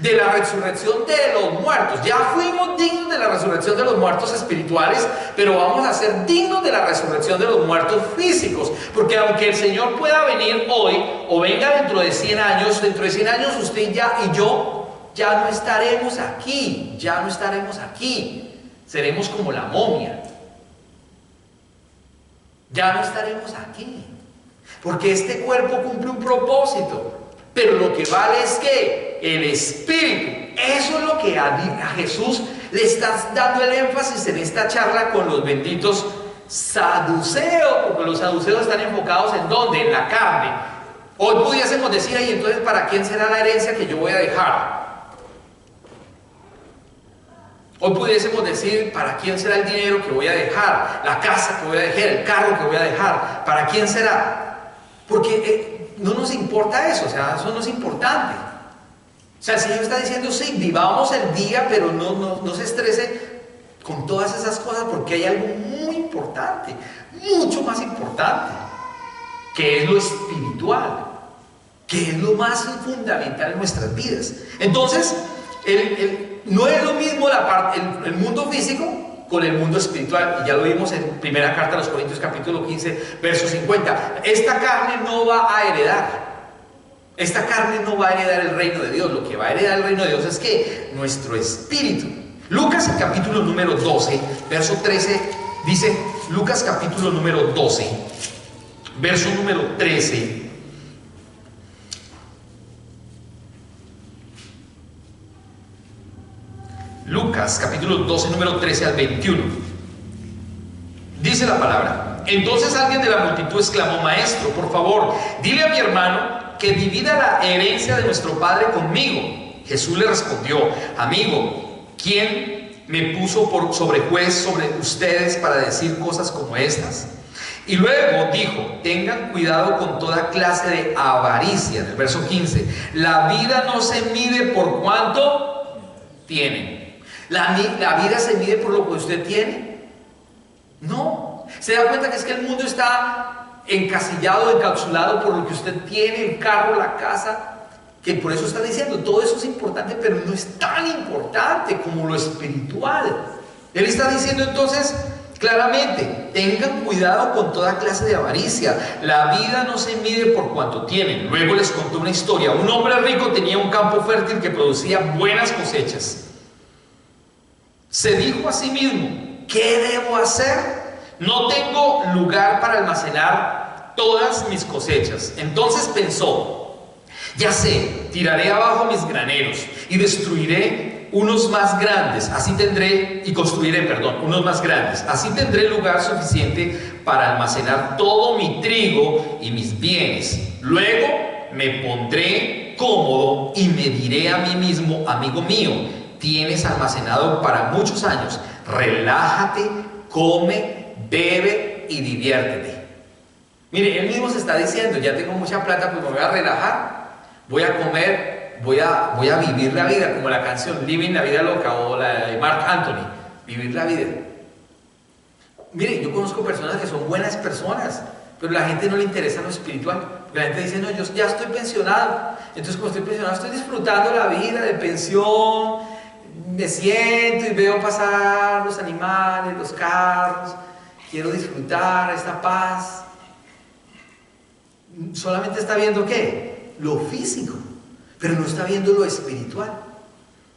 De la resurrección de los muertos. Ya fuimos dignos de la resurrección de los muertos espirituales, pero vamos a ser dignos de la resurrección de los muertos físicos, porque aunque el Señor pueda venir hoy o venga dentro de 100 años, dentro de 100 años usted y yo ya no estaremos aquí, seremos como la momia, ya no estaremos aquí, porque este cuerpo cumple un propósito. Pero lo que vale es que el Espíritu, eso es lo que a Jesús le está dando el énfasis en esta charla con los benditos saduceos, porque los saduceos están enfocados ¿en dónde? En la carne. Hoy pudiésemos decir, y entonces ¿para quién será la herencia que yo voy a dejar? Hoy pudiésemos decir, ¿para quién será el dinero que voy a dejar? La casa que voy a dejar, el carro que voy a dejar, ¿para quién será? Porque no nos importa eso, o sea, eso no es importante. O sea, el Señor está diciendo, sí, vivamos el día, pero no se estrese con todas esas cosas, porque hay algo muy importante, mucho más importante, que es lo espiritual, que es lo más fundamental en nuestras vidas. Entonces, no es lo mismo el mundo físico con el mundo espiritual, y ya lo vimos en primera carta a los Corintios capítulo 15 verso 50. Esta carne no va a heredar el reino de Dios. Lo que va a heredar el reino de Dios es que nuestro espíritu. Lucas capítulo número 12 verso 13 dice, Lucas capítulo número 12 verso número 13, Lucas capítulo 12 número 13 al 21. Dice la palabra: entonces alguien de la multitud exclamó, maestro, por favor, dile a mi hermano que divida la herencia de nuestro padre conmigo. Jesús le respondió, amigo, ¿quién me puso por sobrejuez sobre ustedes para decir cosas como estas? Y luego dijo, tengan cuidado con toda clase de avaricia. En el verso 15, la vida no se mide por cuánto tienen. ¿La vida se mide por lo que usted tiene? No. ¿Se da cuenta que es que el mundo está encasillado, encapsulado por lo que usted tiene, el carro, la casa? Que por eso está diciendo, todo eso es importante, pero no es tan importante como lo espiritual. Él está diciendo entonces Claramente, tengan cuidado con toda clase de avaricia. La vida no se mide por cuanto tienen. Luego les contó una historia. Un hombre rico tenía un campo fértil que producía buenas cosechas. Se dijo a sí mismo: ¿qué debo hacer? No tengo lugar para almacenar todas mis cosechas. Entonces pensó: ya sé, tiraré abajo mis graneros y destruiré unos más grandes, así tendré, y construiré, perdón, unos más grandes, así tendré lugar suficiente para almacenar todo mi trigo y mis bienes. Luego me pondré cómodo y me diré a mí mismo: amigo mío, tienes almacenado para muchos años, relájate, come, bebe y diviértete. Mire, él mismo se está diciendo: ya tengo mucha plata, pues me voy a relajar, voy a comer, voy a vivir la vida, como la canción Living la Vida Loca o la de Marc Anthony, vivir la vida. Mire, yo conozco personas que son buenas personas, pero a la gente no le interesa lo espiritual. La gente dice: no, yo ya estoy pensionado, entonces como estoy pensionado estoy disfrutando la vida de pensión, me siento y veo pasar los animales, los carros, quiero disfrutar esta paz. Solamente está viendo ¿qué? Lo físico, pero no está viendo lo espiritual.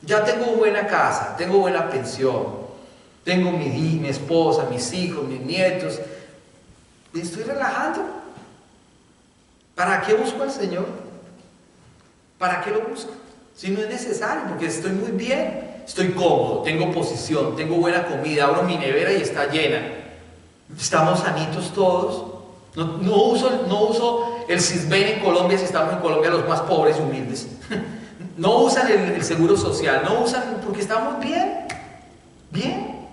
Ya tengo buena casa, tengo buena pensión, tengo mi esposa, mis hijos, mis nietos, me estoy relajando. ¿Para qué busco al Señor? ¿Para qué lo busco? Si no es necesario, porque estoy muy bien, estoy cómodo, tengo posición, tengo buena comida, abro mi nevera y está llena, estamos sanitos todos. No uso el Sisbén en Colombia, si estamos en Colombia los más pobres y humildes. No usan el seguro social, no usan, porque estamos bien, bien.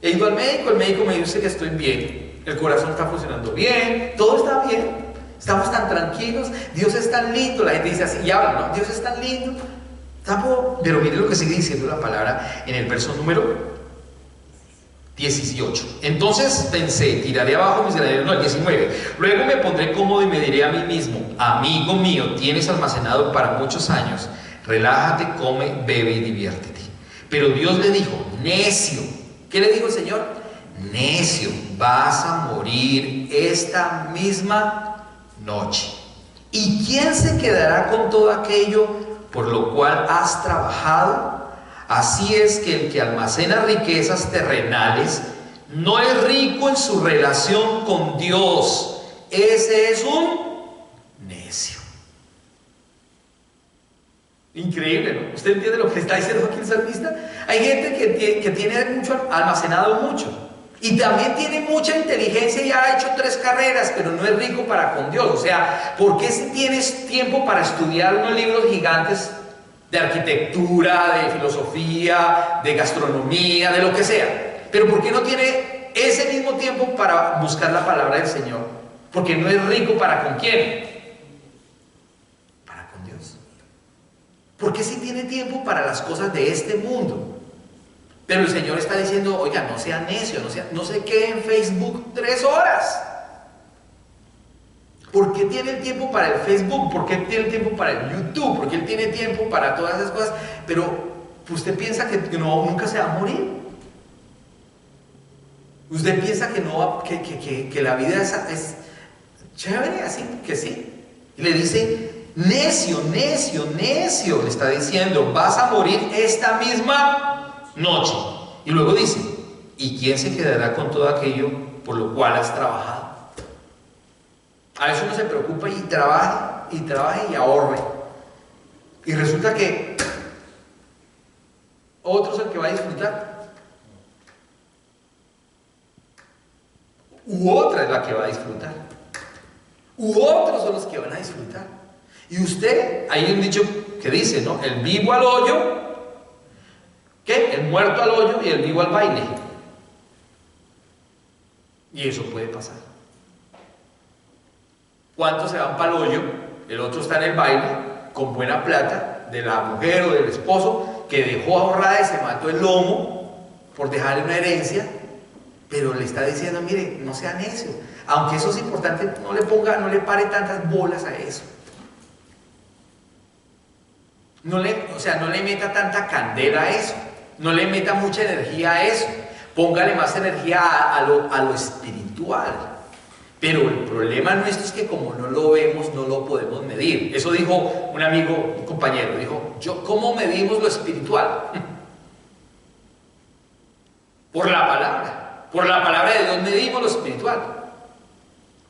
He ido al médico, el médico me dice que estoy bien, el corazón está funcionando bien, todo está bien, estamos tan tranquilos, Dios es tan lindo. La gente dice así y habla, ¿no? Dios es tan lindo. Pero mire lo que sigue diciendo la palabra en el verso número 18. Entonces pensé: tiraré abajo mis graneros. No, el 19. Luego me pondré cómodo y me diré a mí mismo: amigo mío, tienes almacenado para muchos años, relájate, come, bebe y diviértete. Pero Dios le dijo: necio. ¿Qué le dijo el Señor? Necio, vas a morir esta misma noche. ¿Y quién se quedará con todo aquello por lo cual has trabajado? Así es que el que almacena riquezas terrenales no es rico en su relación con Dios. Ese es un necio. Increíble, ¿no? ¿Usted entiende lo que está diciendo aquí el salmista? Hay gente que tiene mucho, almacenado mucho, y también tiene mucha inteligencia y ha hecho 3 carreras, pero no es rico para con Dios. O sea, ¿por qué si tienes tiempo para estudiar unos libros gigantes de arquitectura, de filosofía, de gastronomía, de lo que sea? Pero ¿por qué no tiene ese mismo tiempo para buscar la palabra del Señor? Porque no es rico para con quién. Para con Dios. ¿Por qué si tiene tiempo para las cosas de este mundo? Pero el Señor está diciendo: oiga, no sea necio, no se quede en Facebook 3 horas. ¿Por qué tiene el tiempo para el Facebook? ¿Por qué tiene el tiempo para el YouTube? ¿Por qué él tiene tiempo para todas esas cosas? Pero usted piensa que nunca se va a morir. Usted piensa que la vida es chévere, así que sí. Y le dice: necio, necio, necio. Le está diciendo: vas a morir esta misma noche. Y luego dice: ¿y quién se quedará con todo aquello por lo cual has trabajado? A veces uno se preocupa y trabaja y ahorre. Y resulta que otro es el que va a disfrutar. U otra es la que va a disfrutar. U otros son los que van a disfrutar. Y usted, hay un dicho que dice, ¿no? El vivo al hoyo, ¿qué? El muerto al hoyo y el vivo al baile. Y eso puede pasar. ¿Cuántos se van para el hoyo? El otro está en el baile con buena plata de la mujer o del esposo que dejó ahorrada y se mató el lomo por dejarle una herencia, pero le está diciendo: mire, no sea necio, aunque eso es importante, no le pare tantas bolas a eso. No le meta tanta candela a eso, no le meta mucha energía a eso, póngale más energía a lo espiritual. Pero el problema nuestro es que como no lo vemos, no lo podemos medir. Eso dijo un amigo, un compañero, dijo, ¿cómo medimos lo espiritual? Por la palabra de Dios medimos lo espiritual.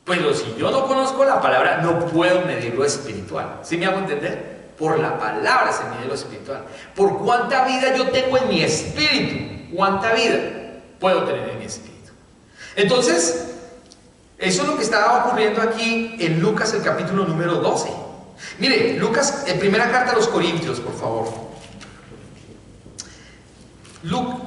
Pues si yo no conozco la palabra, no puedo medir lo espiritual. ¿Sí me hago entender? Por la palabra se mide lo espiritual. Por cuánta vida yo tengo en mi espíritu, cuánta vida puedo tener en mi espíritu. Entonces, eso es lo que estaba ocurriendo aquí en Lucas, el capítulo número 12. Mire, Lucas, en primera carta a los Corintios, por favor.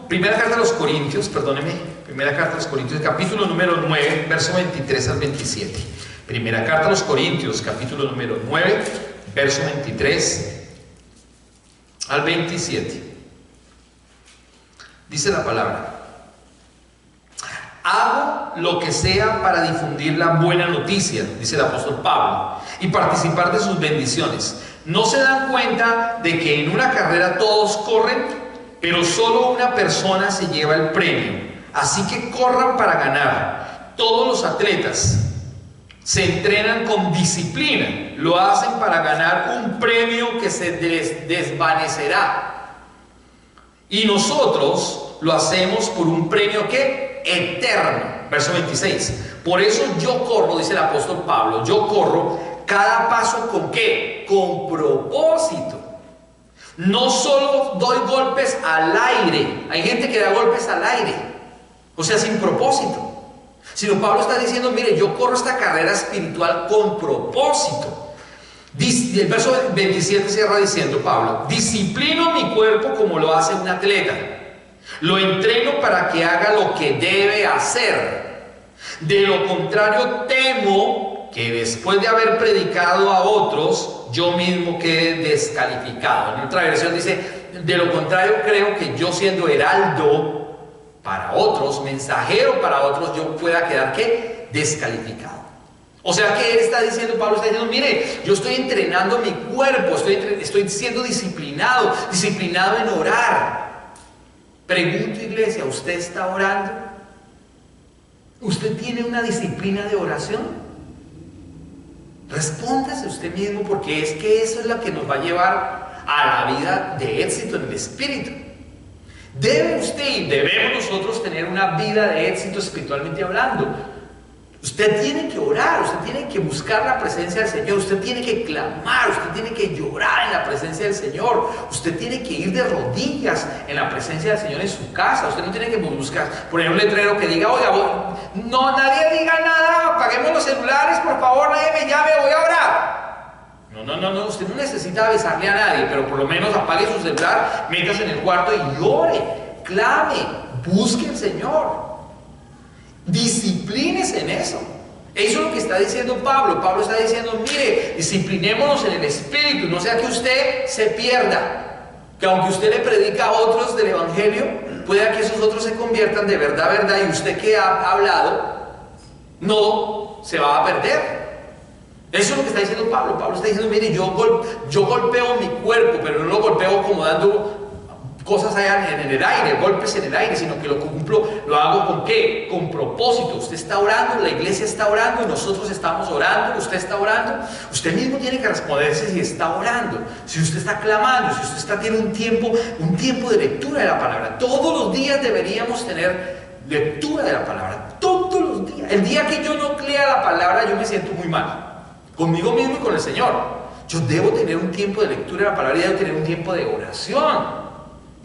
Primera carta a los Corintios, perdóneme. Primera carta a los Corintios, capítulo número 9, verso 23 al 27. Primera carta a los Corintios, capítulo número 9, verso 23 al 27. Dice la palabra: hago lo que sea para difundir la buena noticia, dice el apóstol Pablo, y participar de sus bendiciones. ¿No se dan cuenta de que en una carrera todos corren, pero solo una persona se lleva el premio? Así que corran para ganar. Todos los atletas se entrenan con disciplina, lo hacen para ganar un premio que se desvanecerá. Y nosotros lo hacemos por un premio que eterno. Verso 26. Por eso yo corro, dice el apóstol Pablo, yo corro cada paso ¿con qué? Con propósito. No solo doy golpes al aire. Hay gente que da golpes al aire, o sea, sin propósito. Sino Pablo está diciendo, mire, yo corro esta carrera espiritual con propósito. El verso 27 cierra diciendo Pablo: disciplino mi cuerpo como lo hace un atleta. Lo entreno para que haga lo que debe hacer. De lo contrario, temo que después de haber predicado a otros, yo mismo quede descalificado. En otra versión dice: de lo contrario, creo que yo, siendo heraldo para otros, mensajero para otros, yo pueda quedar ¿qué? Descalificado. O sea que él está diciendo, Pablo está diciendo, mire, yo estoy entrenando mi cuerpo, estoy siendo disciplinado en orar. Pregunto, iglesia, ¿usted está orando? ¿Usted tiene una disciplina de oración? Respóndase usted mismo, porque es que eso es lo que nos va a llevar a la vida de éxito en el espíritu. Debe usted y debemos nosotros tener una vida de éxito espiritualmente hablando. Usted tiene que orar, usted tiene que buscar la presencia del Señor, usted tiene que clamar, usted tiene que llorar en la presencia del Señor, usted tiene que ir de rodillas en la presencia del Señor en su casa. Usted no tiene que buscar, poner un letrero que diga, oiga, no, nadie diga nada, apaguemos los celulares, por favor, nadie me llame, voy a orar. No, usted no necesita avisarle a nadie, pero por lo menos apague su celular, métase en el cuarto y llore, clame, busque al Señor. Disciplínese en eso. Eso es lo que está diciendo Pablo. Pablo está diciendo, mire, disciplinémonos en el espíritu, no sea que usted se pierda, que aunque usted le predica a otros del evangelio, pueda que esos otros se conviertan de verdad a verdad, y usted que ha hablado no se va a perder. Eso es lo que está diciendo Pablo. Pablo está diciendo, mire, yo golpeo mi cuerpo, pero no lo golpeo como dando cosas allá en el aire, golpes en el aire, sino que lo cumplo, lo hago ¿con qué? Con propósito. Usted está orando, la iglesia está orando, y nosotros estamos orando, usted está orando. Usted mismo tiene que responderse si está orando, si usted está clamando, si usted tiene un tiempo de lectura de la palabra. Todos los días deberíamos tener lectura de la palabra, todos los días. El día que yo no lea la palabra, yo me siento muy mal, conmigo mismo y con el Señor. Yo debo tener un tiempo de lectura de la palabra y debo tener un tiempo de oración.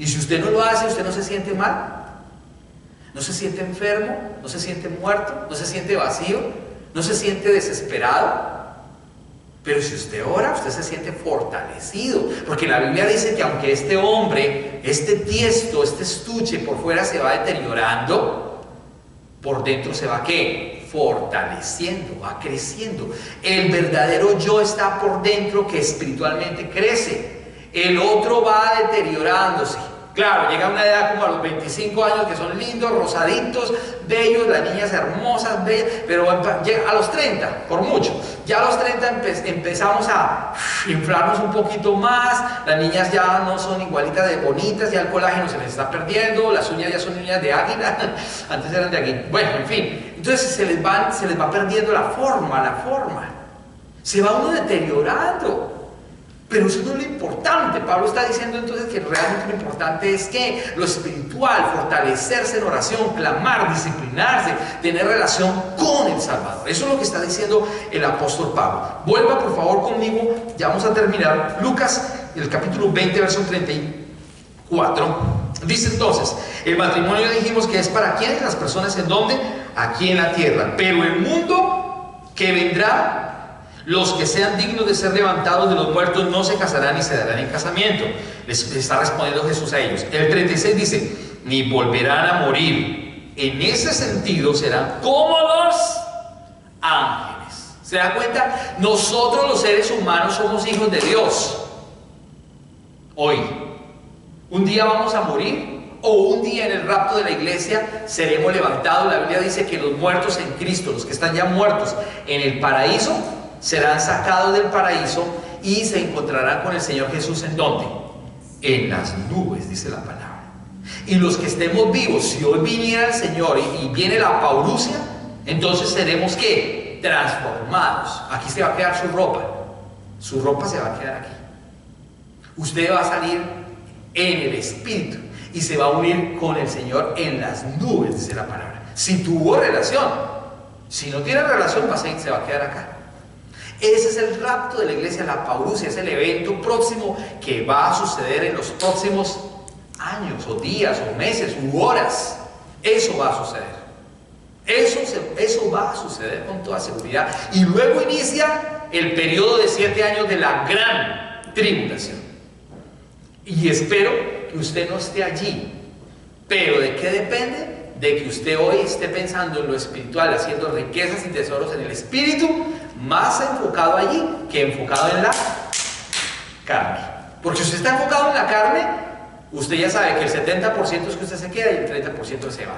Y si usted no lo hace, usted no se siente mal, no se siente enfermo, no se siente muerto, no se siente vacío, no se siente desesperado. Pero si usted ora, usted se siente fortalecido, porque la Biblia dice que aunque este hombre, este tiesto, este estuche por fuera se va deteriorando, por dentro se va ¿qué? Fortaleciendo, va creciendo. El verdadero yo está por dentro, que espiritualmente crece. El otro va deteriorándose. Claro, llega una edad como a los 25 años que son lindos, rosaditos, bellos, las niñas hermosas, bellas, pero llega a los 30, por mucho. Ya a los 30 empezamos a inflarnos un poquito más, las niñas ya no son igualitas de bonitas, ya el colágeno se les está perdiendo, las uñas ya son uñas de águila, antes eran de águila. Bueno, en fin, entonces se les va perdiendo la forma. Se va uno deteriorando. Pero eso no es lo importante. Pablo está diciendo entonces que realmente lo importante es que lo espiritual, fortalecerse en oración, clamar, disciplinarse, tener relación con el Salvador. Eso es lo que está diciendo el apóstol Pablo. Vuelva por favor conmigo, ya vamos a terminar. Lucas, el capítulo 20, verso 34. Dice entonces, el matrimonio dijimos que es para quiénes, las personas en dónde, aquí en la tierra. Pero el mundo que vendrá, los que sean dignos de ser levantados de los muertos no se casarán ni se darán en casamiento. Les está respondiendo Jesús a ellos. El 36 dice, ni volverán a morir. En ese sentido serán como los ángeles. ¿Se da cuenta? Nosotros los seres humanos somos hijos de Dios. Hoy, un día vamos a morir, o un día en el rapto de la iglesia seremos levantados. La Biblia dice que los muertos en Cristo, los que están ya muertos en el paraíso, serán sacados del paraíso y se encontrarán con el Señor Jesús. ¿En dónde? En las nubes, dice la palabra. Y los que estemos vivos, si hoy viniera el Señor y viene la parusia, entonces seremos ¿qué? Transformados. Aquí se va a quedar su ropa se va a quedar aquí. Usted va a salir en el Espíritu y se va a unir con el Señor en las nubes, dice la palabra. Si tuvo relación. Si no tiene relación, se va a quedar acá. Ese es el rapto de la iglesia, la parusia, es el evento próximo que va a suceder en los próximos años, o días, o meses, u horas. Eso va a suceder. Eso va a suceder con toda seguridad. Y luego inicia el periodo de 7 años de la gran tribulación. Y espero que usted no esté allí. ¿Pero de qué depende? De que usted hoy esté pensando en lo espiritual, haciendo riquezas y tesoros en el espíritu, más enfocado allí que enfocado en la carne. Porque si usted está enfocado en la carne, usted ya sabe que el 70% es que usted se queda y el 30% se va.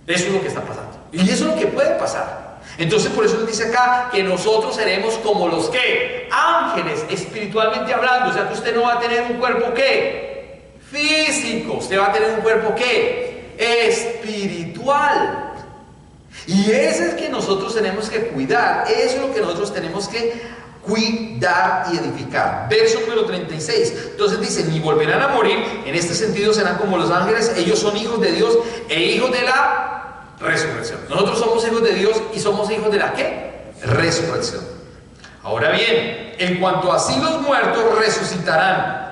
Eso es lo que está pasando. Y eso es lo que puede pasar. Entonces por eso nos dice acá que nosotros seremos como los que ángeles, espiritualmente hablando. O sea que usted no va a tener un cuerpo ¿qué? Físico. Usted va a tener un cuerpo ¿qué? Espiritual. Y ese es el que nosotros tenemos que cuidar. Eso es lo que nosotros tenemos que cuidar y edificar. Verso número 36. Entonces dice, ni volverán a morir. En este sentido serán como los ángeles. Ellos son hijos de Dios e hijos de la resurrección. Nosotros somos hijos de Dios y somos hijos de la ¿qué? Resurrección. Ahora bien, en cuanto a sí los muertos resucitarán.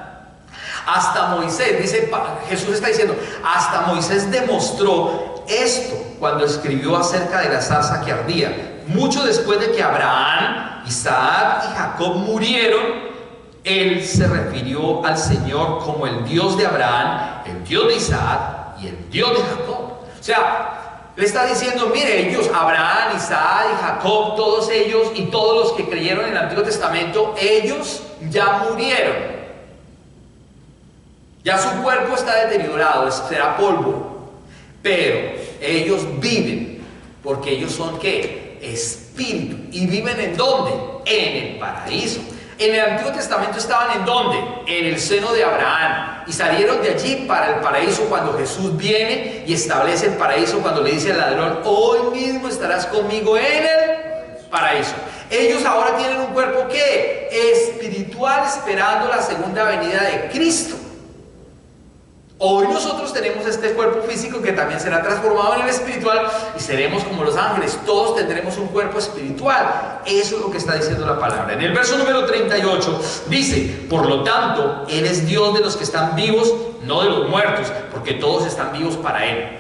Hasta Moisés, dice Jesús está diciendo, hasta Moisés demostró esto cuando escribió acerca de la zarza que ardía. Mucho después de que Abraham, Isaac y Jacob murieron, él se refirió al Señor como el Dios de Abraham, el Dios de Isaac y el Dios de Jacob. O sea, le está diciendo, mire, ellos, Abraham, Isaac y Jacob, todos ellos y todos los que creyeron en el Antiguo Testamento, ellos ya murieron. Ya su cuerpo está deteriorado, será polvo, pero ellos viven, porque ellos son ¿qué? Espíritu. ¿Y viven en dónde? En el paraíso. En el Antiguo Testamento estaban ¿en dónde? En el seno de Abraham. Y salieron de allí para el paraíso cuando Jesús viene y establece el paraíso, cuando le dice al ladrón, hoy mismo estarás conmigo en el paraíso. Ellos ahora tienen un cuerpo ¿qué? Espiritual, esperando la segunda venida de Cristo. Hoy nosotros tenemos este cuerpo físico que también será transformado en el espiritual y seremos como los ángeles. Todos tendremos un cuerpo espiritual. Eso es lo que está diciendo la palabra. En el verso número 38 dice, por lo tanto, Él es Dios de los que están vivos, no de los muertos, porque todos están vivos para Él.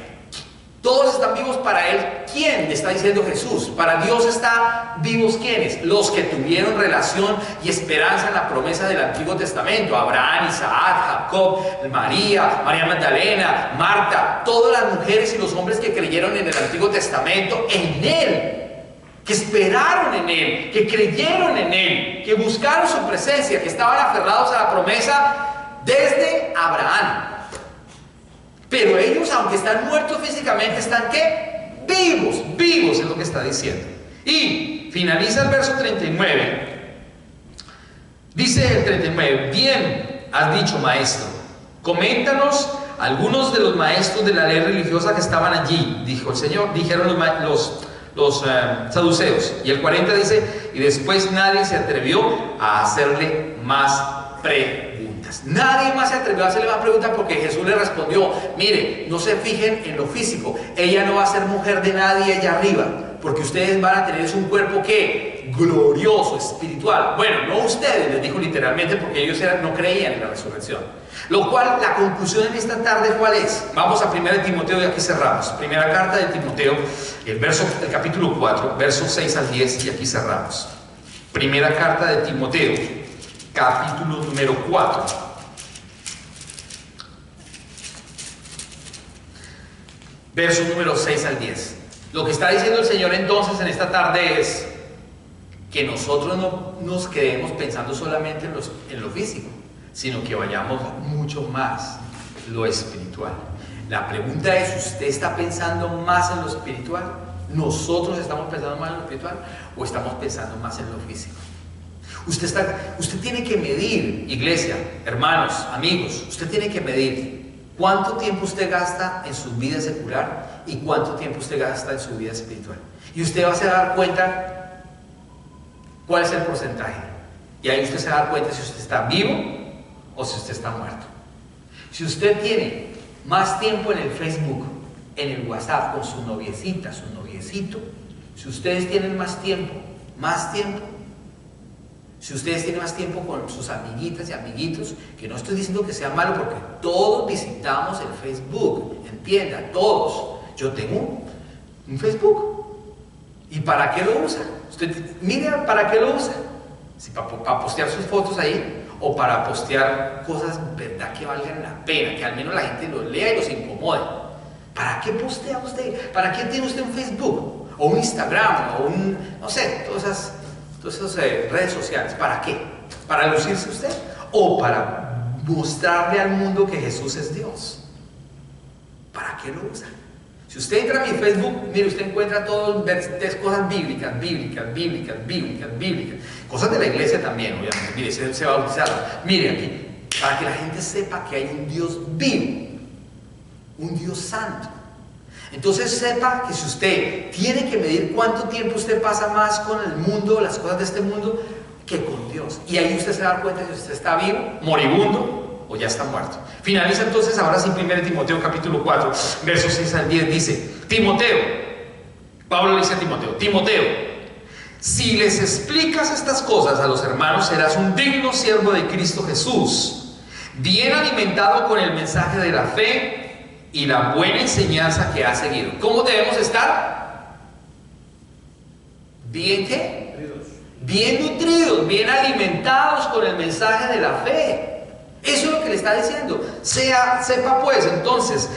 Todos están vivos para Él. ¿Quién? Le está diciendo Jesús. Para Dios están vivos ¿quiénes? Los que tuvieron relación y esperanza en la promesa del Antiguo Testamento. Abraham, Isaac, Jacob, María Magdalena, Marta. Todas las mujeres y los hombres que creyeron en el Antiguo Testamento, en Él. Que esperaron en Él, que creyeron en Él, que buscaron su presencia, que estaban aferrados a la promesa desde Abraham. Pero ellos, aunque están muertos físicamente, ¿están qué? Vivos, vivos es lo que está diciendo. Y finaliza el verso 39. Dice el 39, bien has dicho, maestro. Coméntanos algunos de los maestros de la ley religiosa que estaban allí, dijo el Señor. Dijeron los saduceos. Y el 40 dice, y después nadie se atrevió a hacerle más preguntas. Nadie más se atrevió a hacerle más preguntas porque Jesús le respondió, mire, no se fijen en lo físico, ella no va a ser mujer de nadie allá arriba, porque ustedes van a tener un cuerpo que glorioso, espiritual. Bueno, no ustedes, les dijo literalmente, porque ellos no creían en la resurrección. Lo cual, la conclusión en esta tarde, ¿cuál es? Vamos a 1 Timoteo y aquí cerramos. Primera carta de Timoteo, el capítulo 4, versos 6 al 10, y aquí cerramos. Primera carta de Timoteo, capítulo número 4. Versos número 6 al 10. Lo que está diciendo el Señor entonces en esta tarde es que nosotros no nos quedemos pensando solamente en lo físico, sino que vayamos mucho más lo espiritual. La pregunta es, ¿usted está pensando más en lo espiritual? ¿Nosotros estamos pensando más en lo espiritual o estamos pensando más en lo físico? Usted tiene que medir, iglesia, hermanos, amigos, usted tiene que medir cuánto tiempo usted gasta en su vida secular y cuánto tiempo usted gasta en su vida espiritual. Y usted va a dar cuenta cuál es el porcentaje. Y ahí usted se va a dar cuenta si usted está vivo o si usted está muerto. Si usted tiene más tiempo en el Facebook, en el WhatsApp con su noviecita, su noviecito, si ustedes tienen más tiempo, si ustedes tienen más tiempo con sus amiguitas y amiguitos, que no estoy diciendo que sea malo porque todos visitamos el Facebook, entiendan, todos. Yo tengo un Facebook. ¿Y para qué lo usa? Usted mire para qué lo usa. Si para postear sus fotos ahí o para postear cosas, verdad, que valgan la pena, que al menos la gente los lea y los incomode. ¿Para qué postea usted? ¿Para qué tiene usted un Facebook? O un Instagram, o no sé, todas esas redes sociales. ¿Para qué? ¿Para lucirse usted? ¿O para mostrarle al mundo que Jesús es Dios? ¿Para qué lo usa? Si usted entra a mi Facebook, mire, usted encuentra todas cosas bíblicas. Cosas de la iglesia también, obviamente. Mire, se bautizaron. Mire aquí, para que la gente sepa que hay un Dios vivo, un Dios santo. Entonces sepa que si usted tiene que medir cuánto tiempo usted pasa más con el mundo, las cosas de este mundo, que con Dios. Y ahí usted se da cuenta si usted está vivo, moribundo o ya está muerto. Finaliza entonces ahora sí 1 Timoteo capítulo 4, versos 6 al 10, dice, Timoteo, Pablo le dice a Timoteo, si les explicas estas cosas a los hermanos, serás un digno siervo de Cristo Jesús, bien alimentado con el mensaje de la fe y la buena enseñanza que has seguido. ¿Cómo debemos estar? ¿Bien qué? Bien nutridos, bien alimentados con el mensaje de la fe. Eso es lo que le está diciendo. Sepa pues, entonces,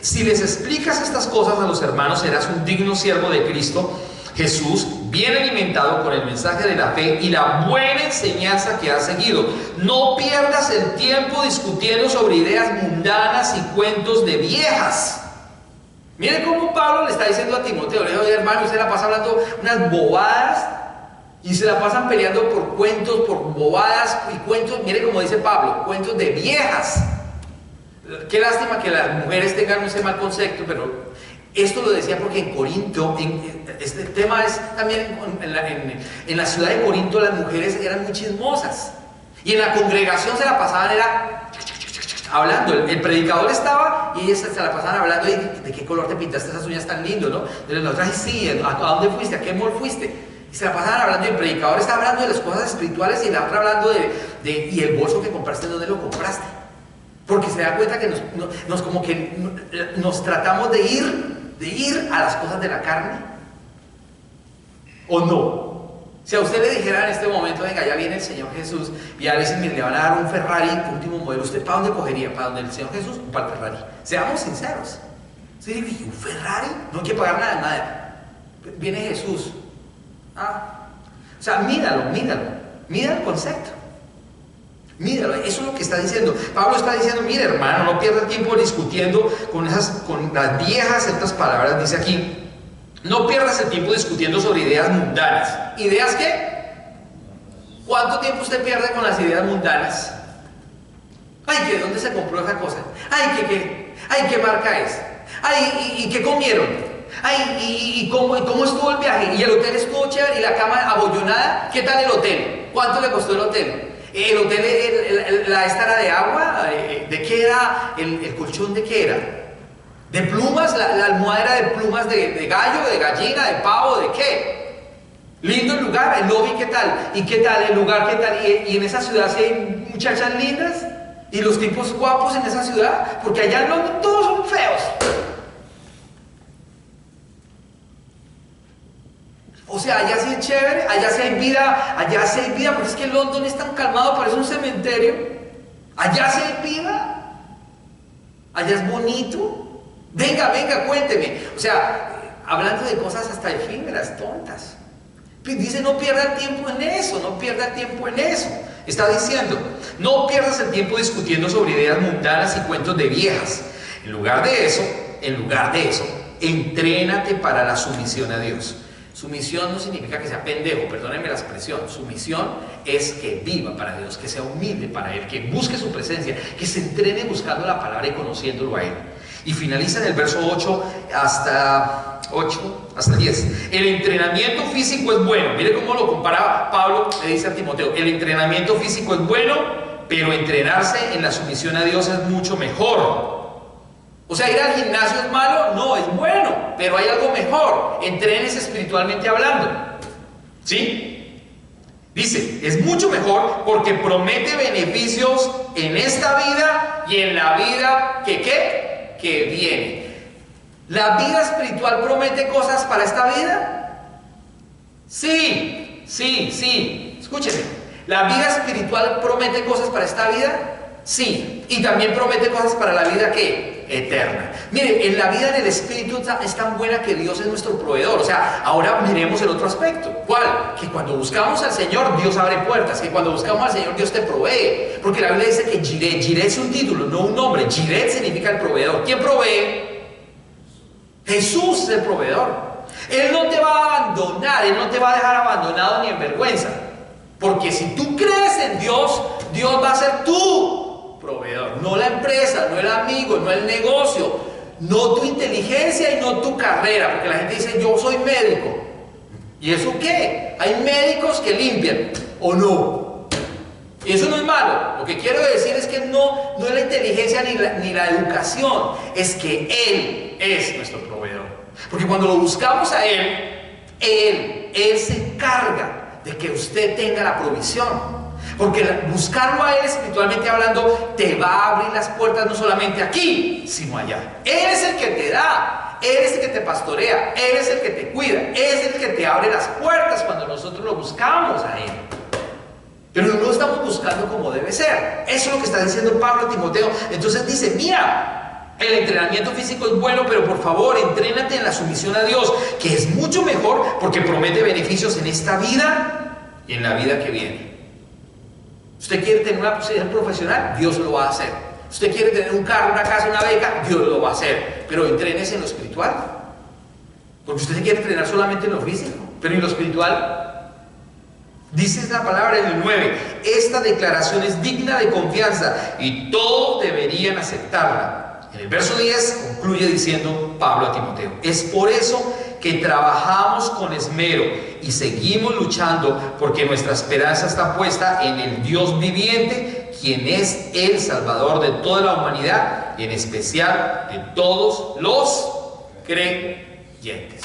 si les explicas estas cosas a los hermanos, serás un digno siervo de Cristo Jesús, bien alimentado con el mensaje de la fe y la buena enseñanza que has seguido. No pierdas el tiempo discutiendo sobre ideas mundanas y cuentos de viejas. Miren cómo Pablo le está diciendo a Timoteo, le dice, oye hermano, usted la pasa hablando unas bobadas y se la pasan peleando por cuentos, por bobadas y cuentos, mire como dice Pablo, cuentos de viejas. Qué lástima que las mujeres tengan ese mal concepto, pero esto lo decía porque en Corinto, este tema es también en la ciudad de Corinto, las mujeres eran muy chismosas y en la congregación se la pasaban hablando. El predicador estaba y ellas se la pasaban hablando de qué color te pintaste esas uñas tan lindo, ¿no? De la otra, sí, ¿a dónde fuiste? ¿A qué mall fuiste? Y se la pasaban hablando y el predicador estaba hablando de las cosas espirituales y la otra hablando y el bolso que compraste, ¿dónde lo compraste? Porque se da cuenta que nos tratamos de ir a las cosas de la carne, ¿o no? Si a usted le dijera en este momento, venga, ya viene el Señor Jesús y a veces le van a dar un Ferrari último modelo, ¿usted para dónde cogería? ¿Para donde el Señor Jesús o para el Ferrari? Seamos sinceros. ¿Sí? ¿Un Ferrari? No hay que pagar nada. Viene Jesús. O sea, míralo, mira el concepto. Míralo, eso es lo que está diciendo. Pablo está diciendo, mire hermano, no pierda tiempo discutiendo con las viejas, estas palabras, dice aquí, no pierdas el tiempo discutiendo sobre ideas mundanas. ¿Ideas qué? ¿Cuánto tiempo usted pierde con las ideas mundanas? Ay, ¿de dónde se compró esa cosa? Ay, ¿qué marca es? Ay, ¿y qué comieron? Ay, ¿y cómo estuvo el viaje? ¿Y el hotel estuvo chévere? ¿Y la cama abollonada? ¿Qué tal el hotel? ¿Cuánto le costó el hotel? ¿El hotel, la esta era de agua? ¿De qué era? ¿El colchón de qué era? ¿De plumas? ¿La almohada era de plumas de gallo, de gallina, de pavo, de qué? Lindo el lugar, el lobby, ¿qué tal? ¿Y qué tal? ¿El lugar, qué tal? ¿Y en esa ciudad sí hay muchachas lindas? ¿Y los tipos guapos en esa ciudad? Porque allá en Londres todos son feos. O sea, allá sí es chévere, allá sí hay vida, porque es que London es tan calmado, parece un cementerio. Allá sí hay vida, allá es bonito. Venga, cuénteme. O sea, hablando de cosas hasta efímeras, tontas. Dice, no pierda el tiempo en eso, no pierda el tiempo en eso. Está diciendo, no pierdas el tiempo discutiendo sobre ideas mundanas y cuentos de viejas. En lugar de eso, entrénate para la sumisión a Dios. Sumisión no significa que sea pendejo, perdónenme la expresión. Sumisión es que viva para Dios, que sea humilde para Él, que busque su presencia, que se entrene buscando la palabra y conociéndolo a Él. Y finaliza en el verso 8 hasta 10. El entrenamiento físico es bueno. Mire cómo lo compara Pablo, le dice a Timoteo. El entrenamiento físico es bueno, pero entrenarse en la sumisión a Dios es mucho mejor. O sea, ir al gimnasio es malo, no, es bueno, pero hay algo mejor. Entrénese espiritualmente hablando. ¿Sí? Dice, es mucho mejor porque promete beneficios en esta vida y en la vida que viene. ¿La vida espiritual promete cosas para esta vida? Sí. Escúcheme. ¿La vida espiritual promete cosas para esta vida? Sí. Y también promete cosas para la vida ¿qué? Eterna. Mire, en la vida del Espíritu es tan buena que Dios es nuestro proveedor. O sea, ahora miremos el otro aspecto. ¿Cuál? Que cuando buscamos al Señor, Dios abre puertas. Que cuando buscamos al Señor, Dios te provee. Porque la Biblia dice que Jireh es un título, no un nombre. Jireh significa el proveedor. ¿Quién provee? Jesús es el proveedor. Él no te va a abandonar, Él no te va a dejar abandonado ni en vergüenza. Porque si tú crees en Dios, Dios va a ser tu proveedor. No la empresa, no el amigo, no el negocio, no tu inteligencia y no tu carrera. Porque la gente dice, yo soy médico. ¿Y eso qué? Hay médicos que limpian, ¿o no? Y eso no es malo. Lo que quiero decir es que no es la inteligencia ni la educación. Es que Él es nuestro proveedor. Porque cuando lo buscamos a Él se encarga de que usted tenga la provisión. Porque buscarlo a Él espiritualmente hablando te va a abrir las puertas no solamente aquí, sino allá. Él es el que te da, Él es el que te pastorea, Él es el que te cuida, Él es el que te abre las puertas cuando nosotros lo buscamos a Él. Pero no lo estamos buscando como debe ser. Eso es lo que está diciendo Pablo a Timoteo. Entonces dice, mira, el entrenamiento físico es bueno, pero por favor, entrénate en la sumisión a Dios, que es mucho mejor porque promete beneficios en esta vida y en la vida que viene. ¿Usted quiere tener una posición profesional? Dios lo va a hacer. ¿Usted quiere tener un carro, una casa, una beca? Dios lo va a hacer. Pero entrénese en lo espiritual. Porque usted se quiere entrenar solamente en lo físico, pero en lo espiritual. Dice la palabra en el 9, esta declaración es digna de confianza y todos deberían aceptarla. En el verso 10 concluye diciendo Pablo a Timoteo, es por eso que trabajamos con esmero y seguimos luchando porque nuestra esperanza está puesta en el Dios viviente, quien es el Salvador de toda la humanidad y en especial de todos los creyentes.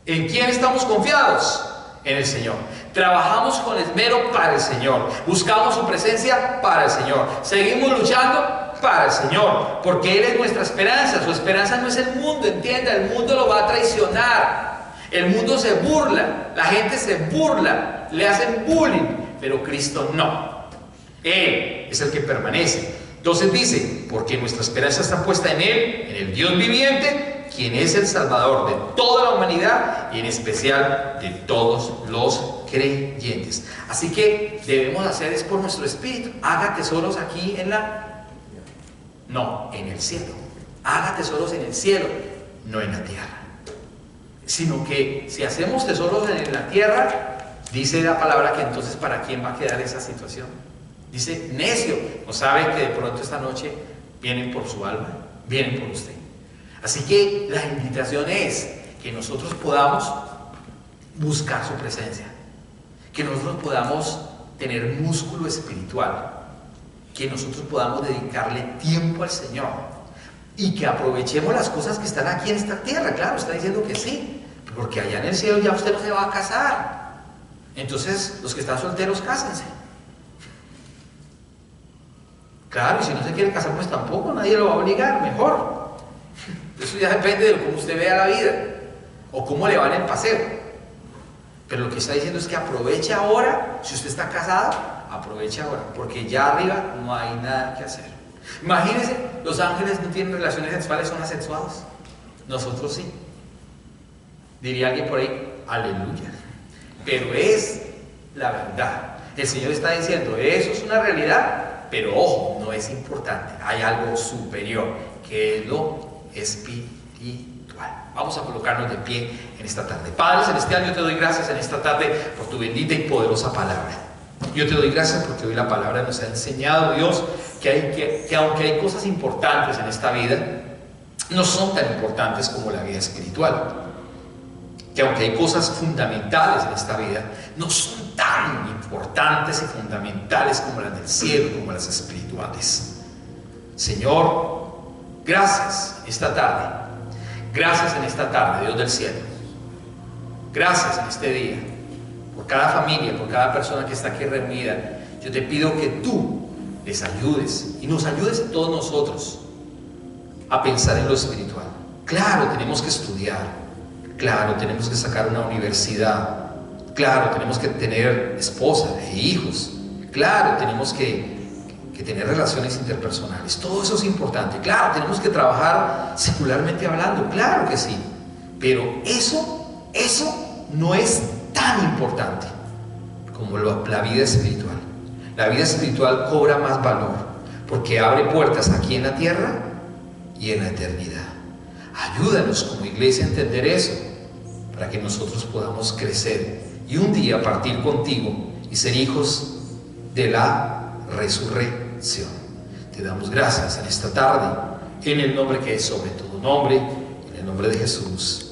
¿En quién estamos confiados? En el Señor. Trabajamos con esmero para el Señor. Buscamos su presencia para el Señor. Seguimos luchando para el Señor, porque Él es nuestra esperanza. Su esperanza no es el mundo, entienda, el mundo lo va a traicionar. El mundo se burla, la gente se burla, le hacen bullying, pero Cristo no. Él es el que permanece. Entonces dice, porque nuestra esperanza está puesta en Él, en el Dios viviente, quien es el Salvador de toda la humanidad y en especial de todos los creyentes. Así que debemos hacer es por nuestro espíritu. Haga tesoros aquí en el cielo. Haga tesoros en el cielo, no en la tierra. Sino que si hacemos tesoros en la tierra, dice la palabra que entonces ¿para quién va a quedar esa situación? Dice, necio, ¿no sabe que de pronto esta noche vienen por su alma? Vienen por usted. Así que la invitación es que nosotros podamos buscar su presencia, que nosotros podamos tener músculo espiritual, que nosotros podamos dedicarle tiempo al Señor y que aprovechemos las cosas que están aquí en esta tierra. Claro, está diciendo que sí, porque allá en el cielo ya usted no se va a casar. Entonces, los que están solteros, cásense. Claro, y si no se quiere casar, pues tampoco, nadie lo va a obligar, mejor. Eso ya depende de cómo usted vea la vida o cómo le va en el paseo. Pero lo que está diciendo es que aproveche ahora. Si usted está casado, aproveche ahora, porque ya arriba no hay nada que hacer. Imagínense, los ángeles no tienen relaciones sexuales, son asexuados. Nosotros sí. Diría alguien por ahí, aleluya. Pero es la verdad. El Señor está diciendo, eso es una realidad, pero ojo, no es importante. Hay algo superior, que es lo espiritual. Vamos a colocarnos de pie en esta tarde. Padre Celestial, yo te doy gracias en esta tarde por tu bendita y poderosa palabra. Yo te doy gracias porque hoy la palabra nos ha enseñado, Dios, que aunque hay cosas importantes en esta vida, no son tan importantes como la vida espiritual. Que aunque hay cosas fundamentales en esta vida, no son tan importantes y fundamentales como las del cielo, como las espirituales. Señor, gracias esta tarde. Gracias en esta tarde, Dios del cielo. Gracias en este día. Por cada familia, por cada persona que está aquí reunida. Yo te pido que tú les ayudes y nos ayudes a todos nosotros a pensar en lo espiritual. Claro, tenemos que estudiar. Claro, tenemos que sacar una universidad. Claro, tenemos que tener esposa e hijos. Claro, tenemos que tener relaciones interpersonales. Todo eso es importante. Claro, tenemos que trabajar secularmente hablando. Claro que sí. Pero eso no es tan importante como la vida espiritual. La vida espiritual cobra más valor porque abre puertas aquí en la tierra y en la eternidad. Ayúdanos como iglesia a entender eso para que nosotros podamos crecer y un día partir contigo y ser hijos de la resurrección. Te damos gracias en esta tarde en el nombre que es sobre todo nombre, en el nombre de Jesús.